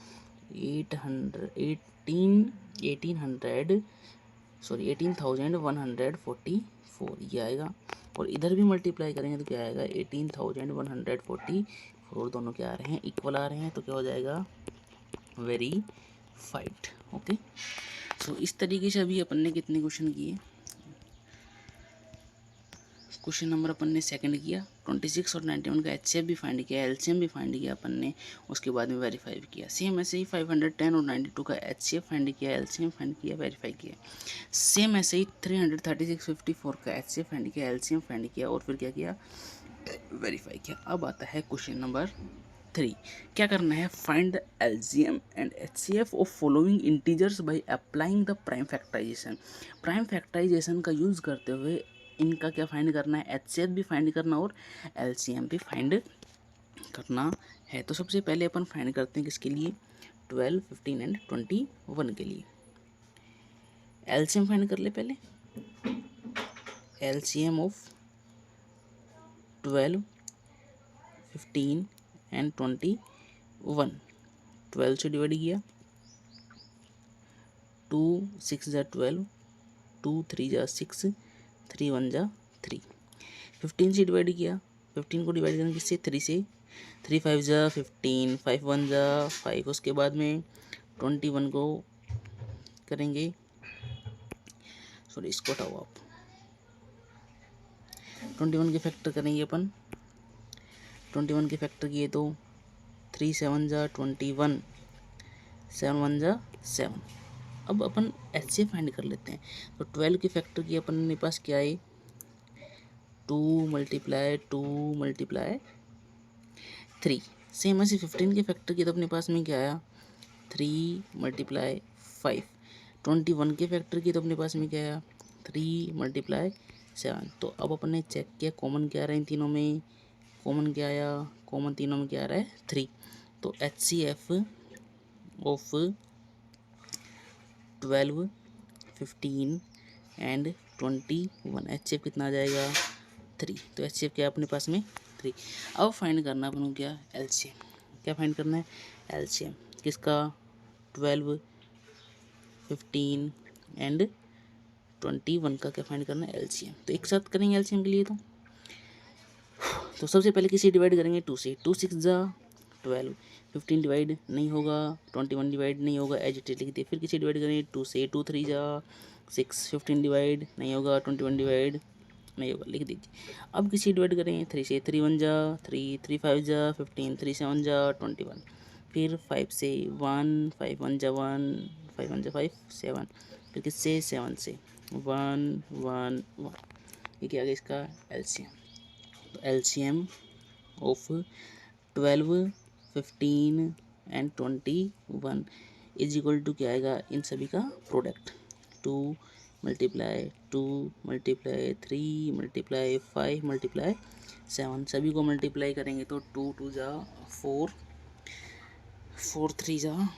S1: 18,144 ये आएगा, और इधर भी मल्टीप्लाई करेंगे तो क्या आएगा 18,144, और दोनों क्या आ रहे हैं इक्वल आ रहे हैं, तो क्या हो जाएगा वेरीफाइड। ओके, सो इस तरीके से अभी अपन ने कितने क्वेश्चन किए, क्वेश्चन नंबर अपन ने सेकंड किया, 26 और 91 का एचसीएफ भी फाइंड किया, एलसीएम भी फाइंड किया अपन ने, उसके बाद में वेरीफाई भी किया। सेम ऐसे ही 510 और 92 का एचसीएफ फाइंड किया, एलसीएम फाइंड किया, वेरीफाई किया। सेम ऐसे ही 336 54 का एचसीएफ फाइंड किया, एलसीएम फाइंड किया, और फिर क्या किया वेरीफाई किया। अब आता है क्वेश्चन नंबर 3, क्या करना है, find the LCM and HCF of following integers by applying the prime factorization. Prime factorization का यूज़ करते हुए इनका क्या फाइंड करना है, एचसीएफ भी फाइंड करना और एलसीएम भी फाइंड करना है। तो सबसे पहले अपन फाइंड करते हैं किसके लिए, 12 15 एंड 21 के लिए। एलसीएम फाइंड कर ले पहले, एलसीएम ऑफ 12 15 एंड 21, 12 से डिवाइड किया, 2 6 जा 12, 2 3 जा 6, 3 1 जा 3, 15 से डिवाइड किया, 15 को डिवाइड करेंगे किससे 3 से, 3 5 जा 15, 5 1 जा 5, उसके बाद में 21 को करेंगे, सॉरी इसको हटाओ आप, 21 के फैक्टर करेंगे अपन, 21 के फैक्टर किए तो 3 7 जा 21, 7 1 जा 7। अब अपन एचसीएफ फाइंड कर लेते हैं। तो 12 के फैक्टर की अपन पास क्या है 2 मल्टीप्लाई 3। सेम ऐसे 15 के फैक्टर की तो अपने पास में क्या आया 3 मल्टीप्लाई 5। 21 के फैक्टर की तो अपने पास में क्या आया 3 मल्टीप्लाई 7। तो अब अपन ने चेक किया कॉमन क्या आ रहा है इन तीनों में, कॉमन क्या आया, कॉमन तीनों में क्या आ रहा है 3। तो एचसीएफ ऑफ 12 15 एंड 21, एचसीएफ कितना आ जाएगा 3। तो एचसीएफ क्या है अपने पास में 3। अब फाइंड करना अपन को क्या एलसीएम, क्या फाइंड करना है एलसीएम। किसका 12, 15 एंड 21 का क्या फाइंड करना है एलसीएम। तो एक साथ करेंगे एलसीएम के लिए। तो सबसे पहले किसी डिवाइड करेंगे 2 से, 2 6 जा 12, 15 डिवाइड नहीं होगा, 21 डिवाइड नहीं होगा, एज इट इज लिख दिए। फिर किसी डिवाइड करेंगे 2 से, 2 3 जा 6, 15 डिवाइड नहीं होगा, 21 डिवाइड नहीं होगा, लिख दीजिए। अब किसी डिवाइड करेंगे 3 से, 3 1 जा 3, 3 5 जा 15, 3 7 जा 21। फिर 5 से 1, 5 1 जा 1, 5 1 जा 5 7। फिर किससे 7 से 1 1 1। ये क्या आ गया इसका एलसीएम। तो LCM of 12, 15 and 21 is equal to क्या आएगा इन सभी का product. 2 multiply 2 multiply 3 multiply 5 multiply 7, सभी को मल्टीप्लाई करेंगे तो 2 2 जा 4, 4 3 जा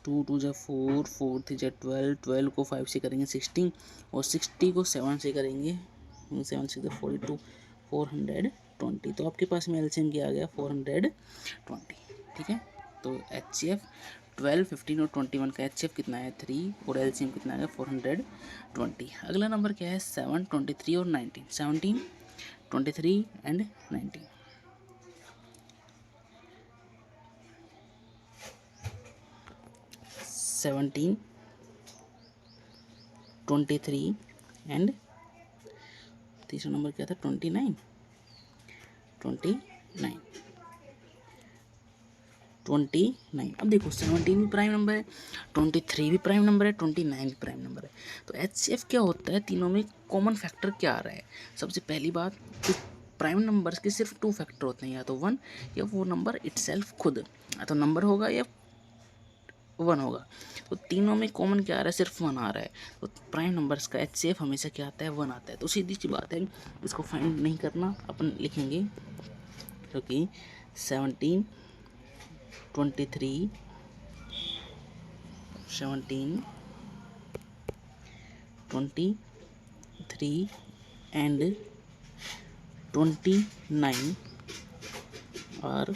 S1: 2 2 जा 4, 4 3 जा 12, 12 को 5 से करेंगे 16 और 60 को 7 से करेंगे 7 6 42, 420। तो आपके पास में एलसीएम क्या आ गया 420। ठीक है, तो एचसीएफ 12, 15 और 21 का एचसीएफ कितना है 3 और एलसीएम कितना है 420। अगला नंबर क्या है 7, 23 और 19, 17, 23 एंड 19। 17, 23 एंड तीसरा नंबर क्या था 29, 29। अब देखो 17 भी प्राइम नंबर है, 23 भी प्राइम नंबर है, 29 भी प्राइम नंबर है। तो एचसीएफ क्या होता है, तीनों में कॉमन फैक्टर क्या आ रहा है। सबसे पहली बात कि प्राइम नंबर्स के सिर्फ 2 फैक्टर होते हैं, या तो 1 या वो नंबर इटसेल्फ खुद, या तो नंबर होगा या 1 होगा। तो तीनों में कॉमन क्या आ रहा है, सिर्फ 1 आ रहा है। तो प्राइम नंबर्स का एचसीएफ हमेशा क्या आता है 1 आता है। तो सीधी सी बात है, इसको फाइंड नहीं करना, अपन लिखेंगे क्योंकि 17, 23, 17, 23 एंड 29 आर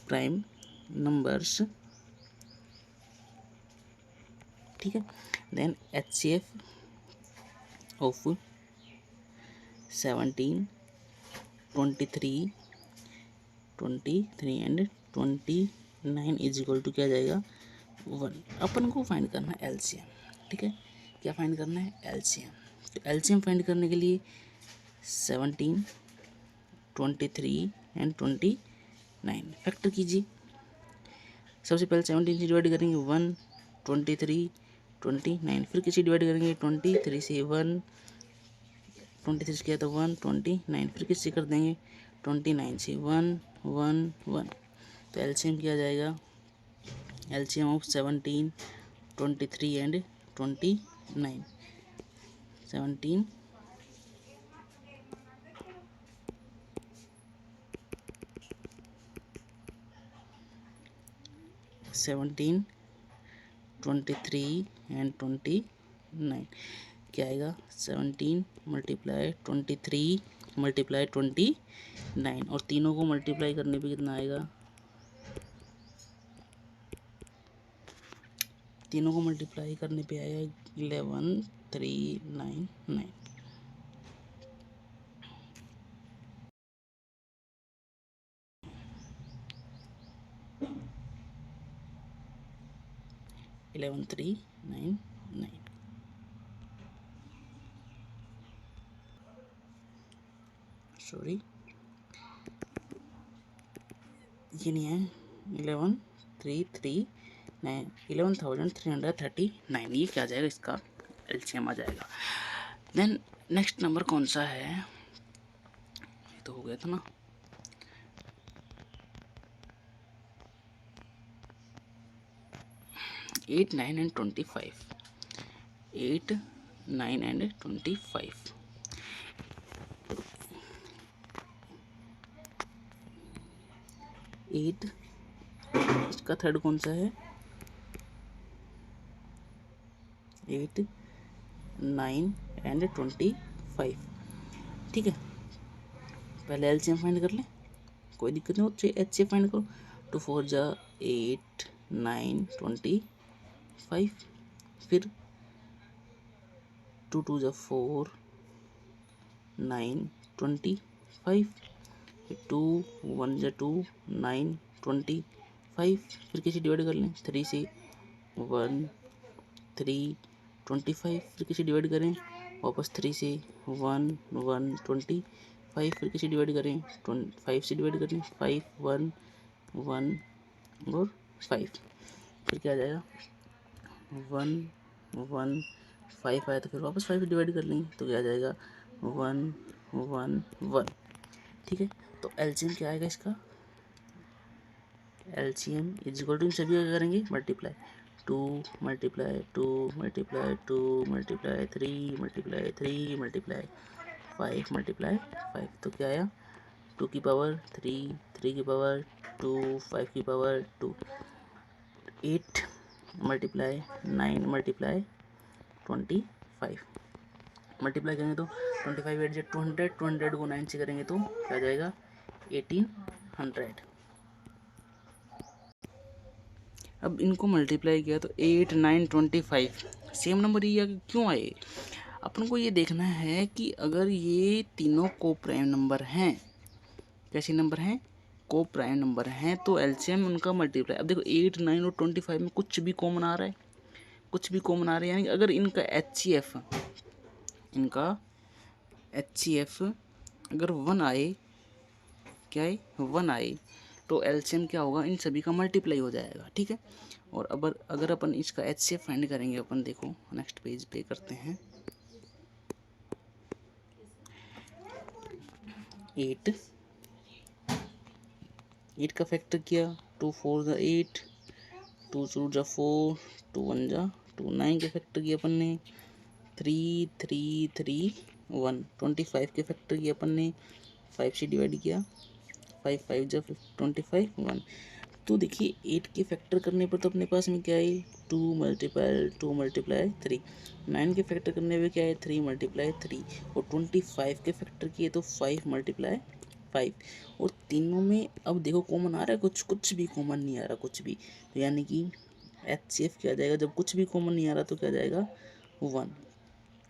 S1: प्राइम नंबर्स। ठीक है, then HCF of 17, 23 and 29 is equal to क्या जाएगा 1। अपन को फाइंड करना है एलसीएम। ठीक है, क्या फाइंड करना है एलसीएम। तो एलसीएम फाइंड करने के लिए 17, 23 एंड 29 फैक्टर कीजिए। सबसे पहले 17 से डिवाइड करेंगे 1, 23, 29। फिर किसी डिवाइड करेंगे 23 से 1, 23 से किया था 1, 29। फिर किससे कर देंगे 29 से 1 1 1। तो एलसीएम किया जाएगा, एलसीएम ऑफ 17, 23 एंड 29। 17, 23 एंड 29 क्या आएगा 17 मल्टीप्लाई 23 मल्टीप्लाई 29 और तीनों को मल्टीप्लाई करने पे कितना आएगा, तीनों को मल्टीप्लाई करने पे आएगा 11399। सॉरी ये नहीं है 11,339 ये क्या आ जाएगा इसका एलसीएम आ जाएगा। देन नेक्स्ट नंबर कौन सा है, ये तो हो गया था ना, 8 9 एंड 25, 8 9 एंड 25। 8 इसका थर्ड कौन सा है 8 9 एंड 25। ठीक है, पहले एलसीएम फाइंड कर लें, कोई दिक्कत नहीं हो, चाहिए एच सी एफ फाइंड करो। 2 4 जा 8 9 25, फिर 2 2 जा 4 9 25, फिर 2 1 जा 2 9 25, फिर किसी डिवाइड कर लें 3 से 1 3 25, फिर किसी डिवाइड करें वापस 3 से 1 1 25, फिर किसी डिवाइड करें 5 से डिवाइड करें 5 1 1 और 5, फिर क्या आ जाएगा 1 1 5 आया तो फिर वापस 5 से डिवाइड कर लेंगे तो क्या आ जाएगा 1 1 1। ठीक है, तो एलसीएम क्या आएगा इसका, एलसीएम इज इक्वल टू, इन सभी का करेंगे multiply, 2 multiply 2 multiply 2 multiply 3 multiply 3 multiply 5 multiply 5, तो क्या आया 2 की पावर 3 3 की पावर 2 5 की पावर 2, 8 मल्टीप्लाई 9 मल्टीप्लाई 25, मल्टीप्लाई करेंगे तो 25 8 जे 200, 200 को 9 से करेंगे तो क्या आ जाएगा 1800। अब इनको मल्टीप्लाई किया तो 8 9 25 सेम नंबर ये क्यों आए, अपन को ये देखना है कि अगर ये तीनों को प्राइम नंबर हैं, कैसे नंबर हैं, को प्राइम नंबर हैं, तो एलसीएम उनका मल्टीप्लाई। अब देखो 8 9 और 25 में कुछ भी कॉमन आ रहा है, कुछ भी कॉमन आ रहा है, यानी अगर इनका एचसीएफ अगर 1 आए, क्या है 1 आए, तो एलसीएम क्या होगा, इन सभी का मल्टीप्लाई हो जाएगा। ठीक है, और अब अगर अपन इसका एचसीएफ फाइंड करेंगे, अपन देखो नेक्स्ट पेज पे करते हैं, 8 का फैक्टर किया, 2 4 जा 8, 2 2 जा 4, 2 1 जा 2, 9 के फैक्टर किया अपन ने, 3 3 3 1, 25 के फैक्टर किया अपन ने, 5 से डिवाइड किया, 5 5 जा 25 1। तो देखिए 8 के फैक्टर करने पर तो अपने पास में क्या है 2 मल्टीप्लाई 3, 9 के फैक्टर करने पर क्या है 3 मल्टीप्लाई 3, और 25 के फैक्टर किए तो 5 मल्टीप्लाई 5, और तीनों में अब देखो कॉमन आ रहा है, कुछ भी कॉमन नहीं आ रहा, कुछ भी, तो यानी कि एचसीएफ क्या आ जाएगा, जब कुछ भी कॉमन नहीं आ रहा तो क्या आ जाएगा 1,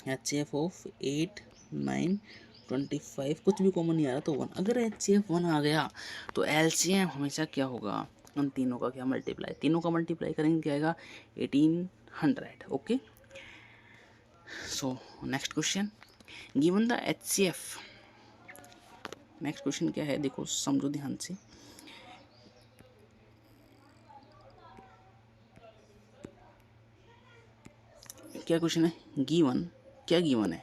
S1: एचसीएफ ऑफ 8 9 25 कुछ भी कॉमन नहीं आ रहा तो 1। अगर एचसीएफ 1 आ गया तो एलसीएम हमेशा क्या होगा, उन तीनों का क्या मल्टीप्लाई, तीनों का मल्टीप्लाई करेंगे क्या आएगा 1800। Okay, so next question, given the HCF, next question क्या है देखो समझो ध्यान से, क्या क्वेश्चन है, गिवन, क्या गिवन है,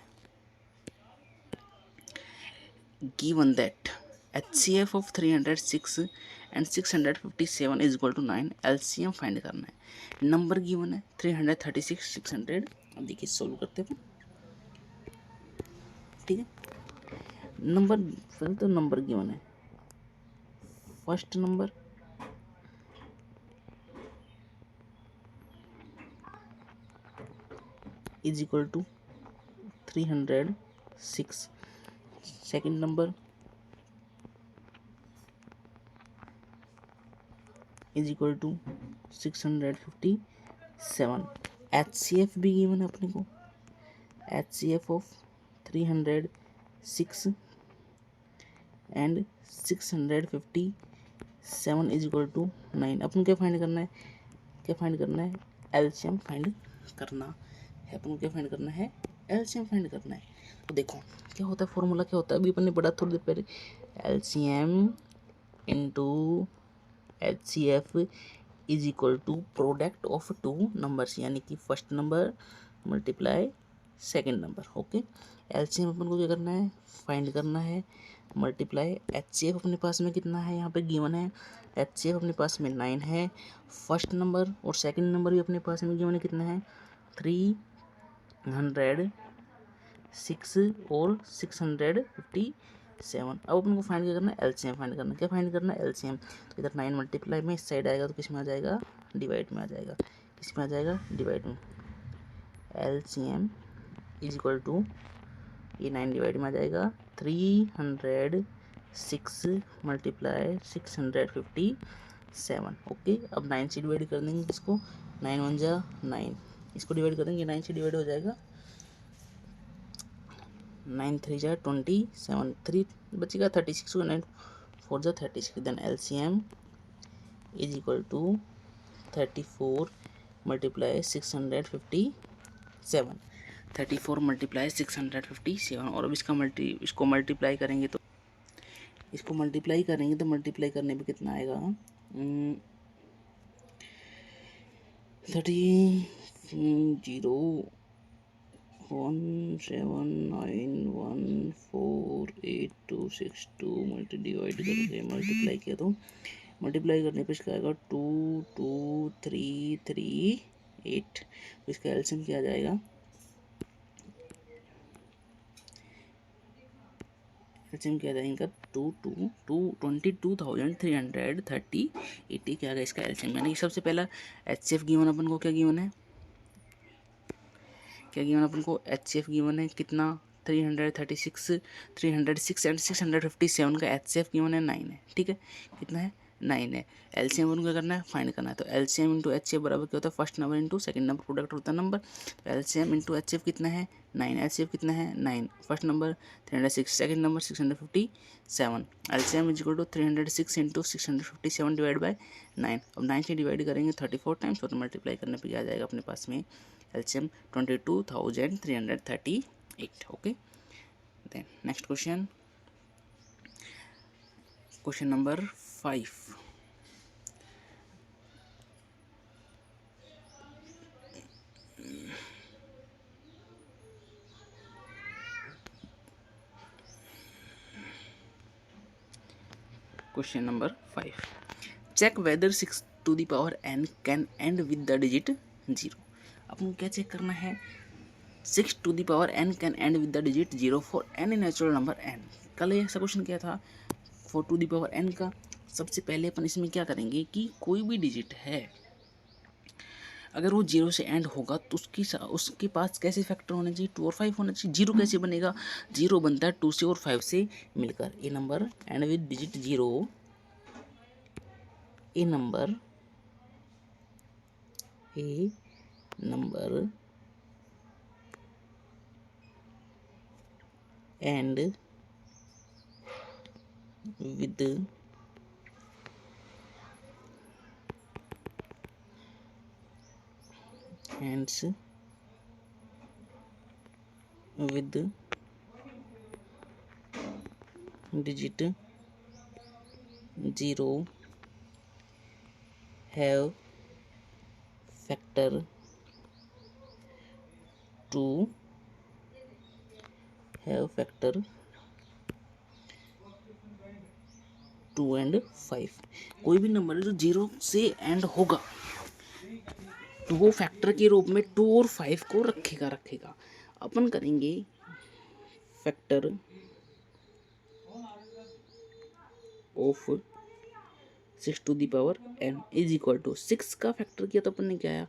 S1: given that HCF of 306 and 657 is equal to 9, LCM find करना है। नंबर गिवन है 336 600। अब देखिए सोल्व करते हैं, ठीक है, नंबर पहले तो नंबर गिवन है, first number is equal to 306, second number is equal to 657, HCF भी गिवन है अपने को, HCF of 306 and 657 is equal to 9। अपन क्या फाइंड करना है, क्या फाइंड करना है, एलसीएम फाइंड करना है, अपन को क्या फाइंड करना है, एलसीएम फाइंड करना है। तो देखो क्या होता है, फॉर्मूला क्या होता है, अभी अपन ने पढ़ा थोड़ी देर पहले, LCM into HCF is equal to product of two numbers, यानी कि first number multiply second number. Okay, LCM अपन को क्या करना है, फाइंड करना है, मल्टीप्लाई HCF अपने पास में कितना है, यहाँ पे गिवन है, HCF अपने पास में 9 है, फर्स्ट नंबर और सेकंड नंबर भी अपने पास में गिवन है, कितना है 306 और 657। अब अपन को फाइंड क्या करना है, एलसीएम फाइंड करना है, क्या फाइंड करना है, एलसीएम। तो इधर 9 मल्टीप्लाई में इस साइड आएगा तो किस में आ जाएगा, डिवाइड में आ जाएगा, किस में आ जाएगा, डिवाइड में, एलसीएम इज इक्वल टू, ये 9 डिवाइड में आ जाएगा 306 6 मल्टीप्लाई 657। ओके, अब 9 से डिवाइड कर देंगे इसको, 9 1 जा 9, इसको डिवाइड करेंगे 9 से डिवाइड हो जाएगा, 9 3 जा 27, 3 बचेगा 36 को 9 4 जा 36। Then LCM is equal to 34 multiply 657, 34 multiply 657। और अब इसको मल्टीप्लाई करेंगे तो मल्टीप्लाई करने पे कितना आएगा, 30,179,148,262 डिवाइड करके मल्टीप्लाई किया तो मल्टीप्लाई करने पे इसका आएगा 22,338। तो इसका एलसीएम क्या आ जाएगा, एलसीएम क्या आ जाएगा 22,330 क्या आ गया इसका एलसीएम। यानी कि सबसे पहला HCF गिवन अपन को क्या गिवन है, HCF गिवन है कितना 336 एंड 657 का HCF गिवन है 9 है। ठीक है, कितना है 9 है। एलसीएम उनको करना है, फाइंड करना है। तो एलसीएम इंटू HCF बराबर क्या होता है, first number into second number product होता है नंबर। तो एलसीएम इंटू HCF कितना है 9, HCF कितना है 9, first number 306, second number 657। LCM is equal to 306 into 657 divide by 9। अब 9 से डिवाइड करेंगे 34 टाइम्स और मल्टीप्लाई करने पर आ जाएगा अपने पास में LCM 22,338। Okay, then next question number 5। Question number 5, check whether 6 to the power n can end with the digit 0। अपन क्या चेक करना है, 6 to the power n can end with the digit 0 for any natural number n। कल ऐसा question क्या था 4 to the power n का। सबसे पहले अपन इसमें क्या करेंगे कि कोई भी डिजिट है अगर वो 0 से एंड होगा तो उसके पास कैसे फैक्टर होने चाहिए, 2 और 5 होना चाहिए। 0 कैसे बनेगा, 0 बनता है 2 से और 5 से मिलकर। A number end with digit 0, a number end with ends with digit 0 have factor 2 and 5। कोई भी नंबर है जो 0 से एंड होगा तो वो फैक्टर के रूप में 2 और 5 को रखेगा। अपन करेंगे factor of 6 to the power n is equal to 6 का फैक्टर किया तो अपन ने क्या आया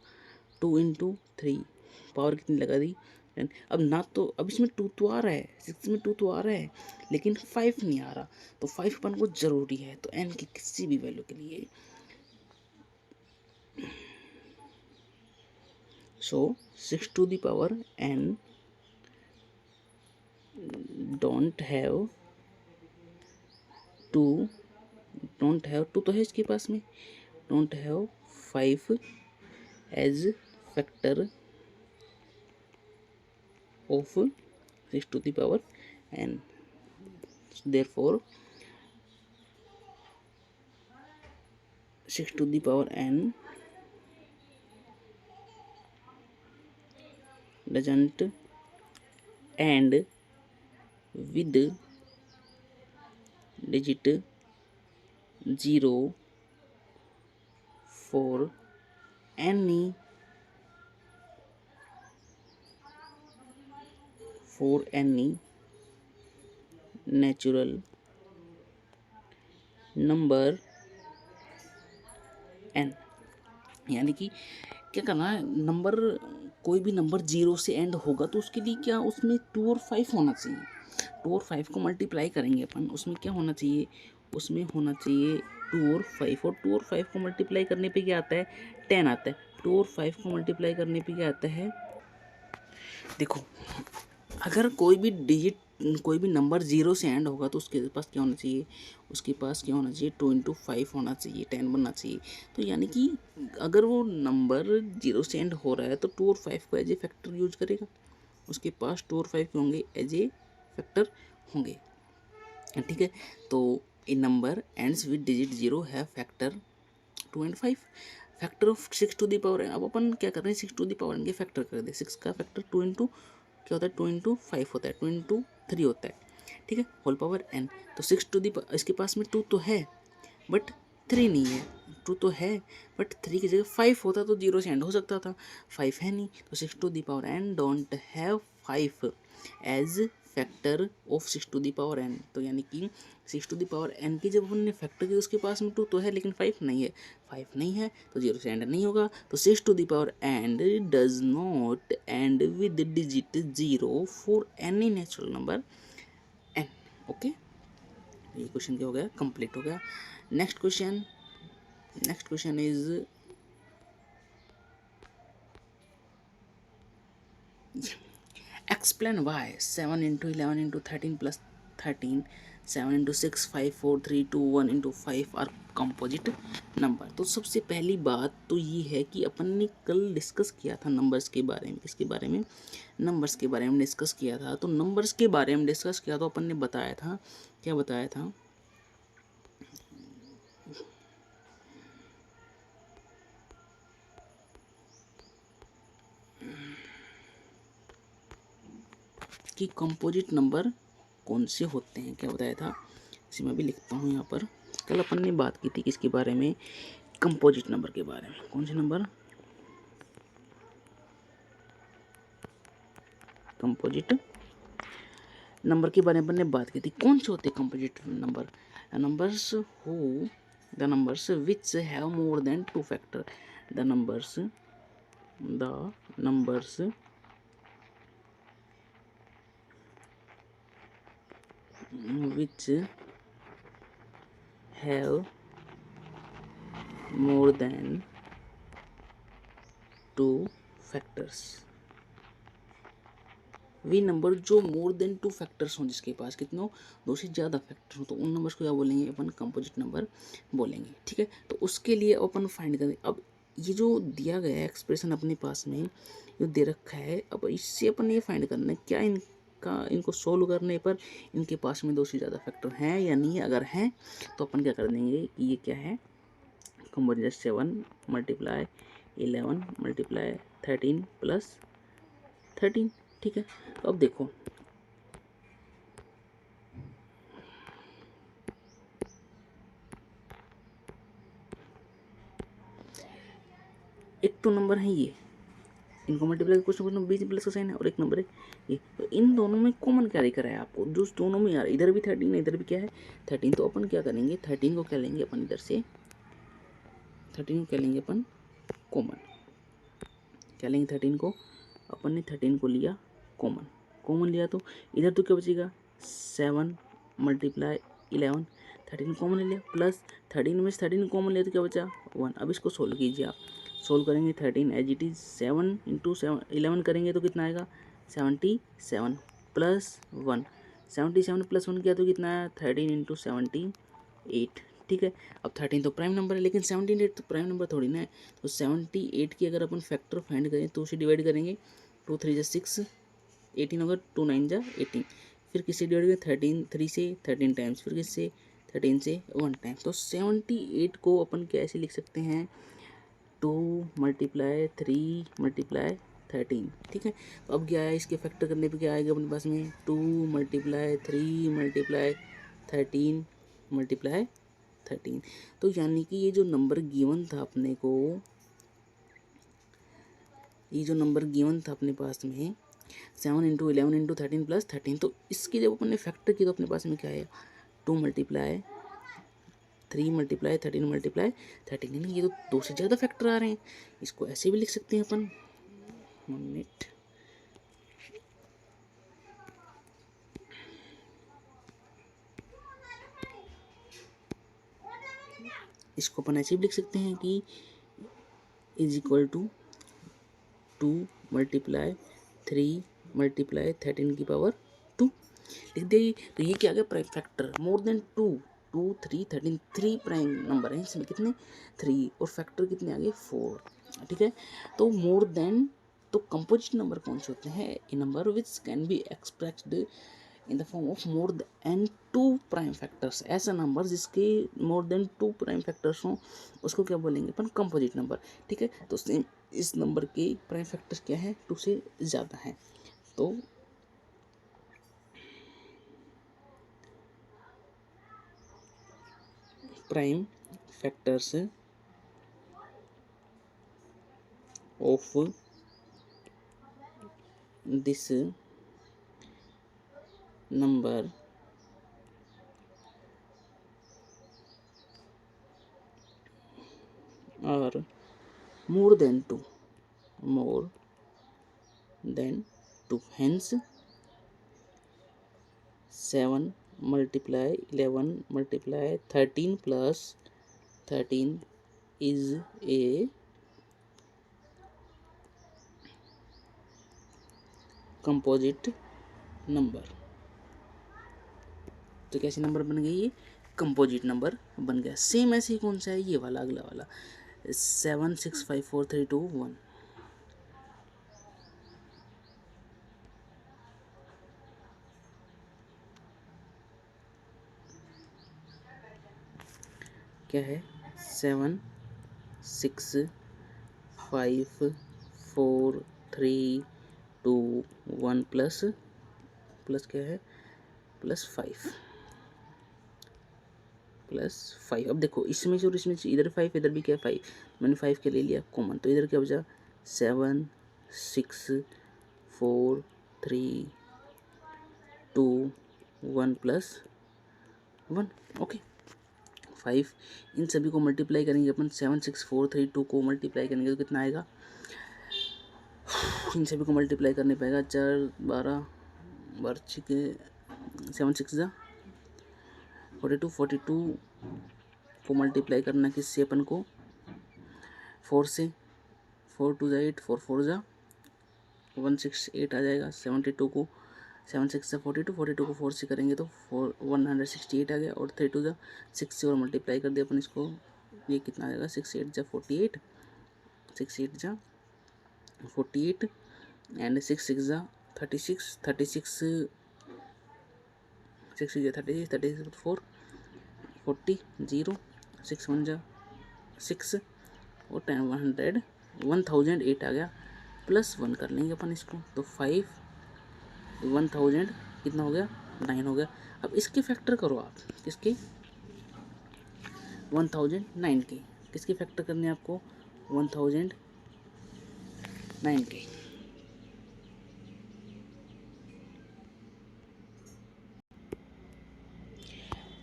S1: 2 इंटू 3, पावर कितनी लगा दी 10। अब ना तो अब इसमें 2 तो आ रहा है, 6 में 2 तो आ रहा है लेकिन 5 नहीं आ रहा, तो 5 अपन को जरूरी है। तो n की किसी भी वैल्यू के लिए so 6 to the power n don't have 2 तो है इसके पास में, don't have 5 as factor of 6 to the power n, therefore 6 to the power n doesn't end with digit 0 for any natural number n। यानी कि क्या करना है, नंबर कोई भी नंबर 0 से एंड होगा तो उसके लिए क्या उसमें 2 और 5 होना चाहिए। 2 और 5 को मल्टीप्लाई करेंगे अपन, उसमें क्या होना चाहिए, उसमें होना चाहिए 2 और 5, और 2 और 5 को मल्टीप्लाई करने पे क्या आता है, 10 आता है। 2 और 5 को मल्टीप्लाई करने पे क्या आता है, देखो अगर कोई भी डिजिट, कोई भी नंबर 0 से एंड होगा तो उसके पास क्या होना चाहिए, उसके पास क्या होना चाहिए, 2 इंटू 5 होना चाहिए, 10 बनना चाहिए। तो यानी कि अगर वो नंबर 0 से एंड हो रहा है तो 2 और 5 को एज ए फैक्टर यूज करेगा, उसके पास 2 और 5 के होंगे एज ए फैक्टर होंगे, ठीक है। तो a number ends with digit 0 है factor 2 and 5, factor of 6 to the power. अब अपन क्या कर रहे हैं, 6 टू द पावर एन के फैक्टर कर दे। 6 का फैक्टर 2 इंटू क्या होता है, 2 इंटू 5 होता है, 2 इंटू 3 होता है, ठीक है, होल पावर एन। तो 6 टू द, इसके पास में 2 तो है बट 3 नहीं है, 2 तो है बट 3 की जगह 5 होता तो 0 से एंड हो सकता था, 5 है नहीं, तो 6 to the power n don't have 5 as factor of 6 to the power n. तो यानी कि 6 टू द पावर एन की जब हमने फैक्टर की उसके पास में 2 तो है लेकिन 5 नहीं है, 5 नहीं है तो 0 से एंड नहीं होगा। तो 6 to the power and does not end with digit 0 for any natural number n. Okay, ये क्वेश्चन क्या हो गया, कंप्लीट हो गया। Next question is explain why 7 into 11 into 13 plus 13, 7 into 6, 5, 4, 3, 2, 1 into 5 are composite number. तो सबसे पहली बात तो ये है कि अपन ने कल डिस्कस किया था नंबर्स के बारे में, किसके बारे में, नंबर्स के बारे में डिस्कस किया था। तो नंबर्स के बारे में डिस्कस किया तो अपन ने बताया था, क्या बताया था, कि कंपोजिट नंबर कौन से होते हैं, क्या बताया था, इसे मैं भी लिखता हूँ यहाँ पर। कल अपन ने बात की थी किसके बारे में, कंपोजिट नंबर के बारे में। कौन से नंबर, कंपोजिट नंबर के बारे में अपन ने बात की थी। कौन से होते हैं composite number, the numbers which have more than 2 factor, the numbers which have more than 2 factors, way number जो मोर देन 2 फैक्टर्स हों, जिसके पास कितनों, 2 से ज़्यादा फैक्टर हो, तो उन नंबर्स को क्या बोलेंगे अपन, कंपोजिट नंबर बोलेंगे, ठीक है। तो उसके लिए अपन फाइंड करें, अब ये जो दिया गया है एक्सप्रेशन अपने पास में जो दे रखा है, अब इससे अपन ये फाइंड करना है क्या इनको सोल्व करने पर इनके पास में 2 से ज़्यादा फैक्टर हैं या नहीं है। अगर हैं तो अपन क्या कर देंगे कि ये क्या है, कंपोजिट 7 मल्टीप्लाई 11 मल्टीप्लाई 13 प्लस 13, ठीक है। तो अब देखो एक तो नंबर है ये, इनको मल्टीप्लाई कुछ ना कुछ बीच प्लस का साइन है, और एक नंबर है ये। तो इन दोनों में कॉमन क्या दिख रहा है आपको, जो दोनों में यार इधर भी 13 है इधर भी क्या है 13, तो अपन क्या करेंगे 13 को क्या लेंगे अपन इधर से, 13 को क्या लेंगे अपन कॉमन, क्या लेंगे 13 को, अपन ने 13 को लिया कॉमन लिया, तो इधर तो क्या बचेगा 7 मल्टीप्लाई 11, 13 कॉमन ले लिया, प्लस 13 में से 13 कॉमन लिया तो क्या बचा 1। अब इसको सोल्व कीजिए आप, सोल्व करेंगे 13 एज इट इज़ 7 इंटू 11 करेंगे तो कितना आएगा 77 प्लस 1, 77 प्लस 1 किया तो कितना आया 13 इंटू 78, ठीक है। अब 13 तो प्राइम नंबर है लेकिन 78 तो प्राइम नंबर थोड़ी ना है, तो 78 की अगर अपन फैक्टर फाइंड करें तो उसे डिवाइड करेंगे, 2 3 जा 6, 18 होगा, 2 9 जा 18, फिर किससे डिवाइड करें 13 3 से 13 टाइम्स, फिर किससे 13 से 1 टाइम। तो 78 को अपन कैसे लिख सकते हैं 2 मल्टीप्लाई 3 मल्टीप्लाई 13, ठीक है। तो अब क्या है इसके फैक्टर करने पे क्या आएगा अपने पास में 2 मल्टीप्लाई 3 मल्टीप्लाई 13 मल्टीप्लाई 13। तो यानी कि ये जो नंबर गिवन था अपने को, ये जो नंबर गिवन था अपने पास में 7 इंटू 11 इंटू 13 प्लस 13, तो इसकी जब अपन ने फैक्टर किया तो अपने पास में क्या है 2 मल्टीप्लाई 3 मल्टीप्लाई 13 मल्टीप्लाई 13, यानी ये तो 2 से ज़्यादा फैक्टर आ रहे हैं। इसको ऐसे भी लिख सकते हैं अपन, 1 मिनट, इसको अपन ऐसे भी लिख सकते हैं कि is equal to 2 multiply 3 multiply 13 की पावर 2 लिख दे। तो ये क्या आ गया, प्राइम फैक्टर मोर देन 2, 2 3 13, 3 प्राइम नंबर है इसमें, कितने 3, और फैक्टर कितने आ गए 4। ठीक है, तो मोर देन, तो कंपोजिट नंबर कौन से होते हैं, a number which can be expressed in the form of more than 2 prime factors. ऐसा नंबर जिसके मोर देन 2 प्राइम फैक्टर्स हों उसको क्या बोलेंगे अपन, कंपोजिट नंबर। ठीक है, तो सेम इस नंबर के प्राइम फैक्टर्स क्या है, 2 से ज़्यादा है। तो prime factors of this number are more than 2, more than 2, hence 7 multiply 11 multiply 13 plus 13 is a composite number। तो कैसे नंबर बन गई, ये कंपोजिट नंबर बन गया। सेम ऐसे ही कौन सा है, ये वाला अगला वाला 7 6 5 4 3 2 1। क्या है, 7 6 5 4 3 2 1 प्लस क्या है, +5 +5। अब देखो इसमें से और इसमें से, इधर 5 इधर भी क्या है 5, मैंने 5 के ले लिया कॉमन, तो इधर क्या बचा 7 6 4 3 2 1 +1। ओके, 5 इन सभी को मल्टीप्लाई करेंगे अपन, 7 6 4 3 2 को मल्टीप्लाई करेंगे तो कितना आएगा, इन सभी को मल्टीप्लाई करने पाएगा 4 12 7 6 जा 42, 42 को मल्टीप्लाई करना किससे अपन को, 4 से, 4 2 जा 8, 4 4 जा 168 आ जाएगा। 72 को 7 6 से 42, 42 को 4 से करेंगे तो 168 आ गया, और 3 2 जा 6 से और मल्टीप्लाई कर दिया अपन इसको, ये कितना आ जाएगा 6 8 जा 48, 6 8 जा 48 एंड 6 6 जा 36, 36 6 जा 36, 36 4 40 0 6 1 जा 6 और 10 100 1008 आ गया, +1 कर लेंगे अपन इसको, तो 5 1000 कितना हो गया 9 हो गया। अब इसके फैक्टर करो आप, किसके 1009 के, किसके फैक्टर करने हैं आपको 1009 के।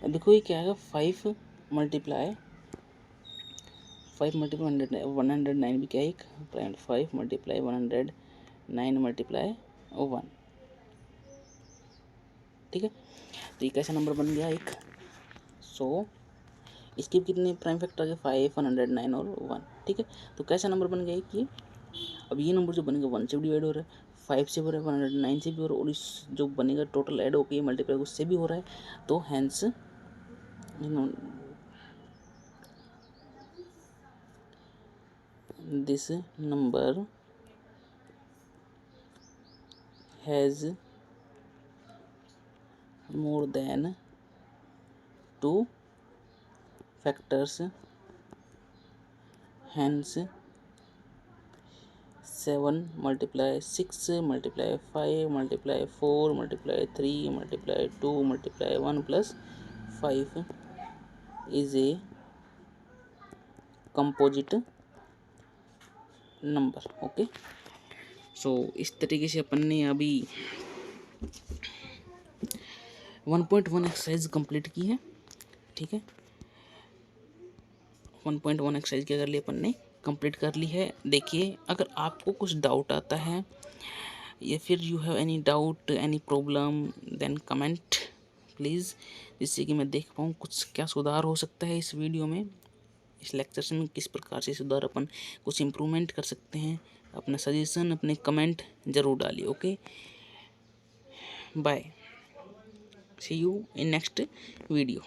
S1: अब देखो ये क्या है, 5 मल्टीप्लाई 109 भी क्या है एक प्राइम, 5 मल्टीप्लाई 109 मल्टीप्लाई 1। ठीक है, तो ये कैसा नंबर बन गया एक। सो इसके कितने प्राइम फैक्टर आ गए 5 109 और 1। ठीक है, तो कैसा नंबर बन गया एक ये। अब ये नंबर जो बनेगा 1 से भी डिवाइड हो रहा है, 5 से हो रहा है, 109 से भी हो रहा है, और इस जो बनेगा टोटल ऐड होकर मल्टीप्लाई उससे भी हो रहा है, तो hence this number has more than 2 factors, hence 7 multiply 6 multiply 5 multiply 4 multiply 3 multiply 2 multiply 1 plus 5 is a composite number। Okay, so इस तरीके से अपन ने अभी 1.1 एक्सरसाइज कंप्लीट की है। ठीक है, 1.1 एक्सरसाइज क्या कर ली अपन ने, कंप्लीट कर ली है। देखिए अगर आपको कुछ डाउट आता है या फिर you have any doubt any problem then comment please, जिससे कि मैं देख पाऊँ कुछ क्या सुधार हो सकता है इस वीडियो में। इस लेक्चर में किस प्रकार से सुधार अपन कुछ इम्प्रूवमेंट कर सकते हैं, अपना सजेशन अपने कमेंट ज़रूर डालिए। Okay, bye, see you in next video.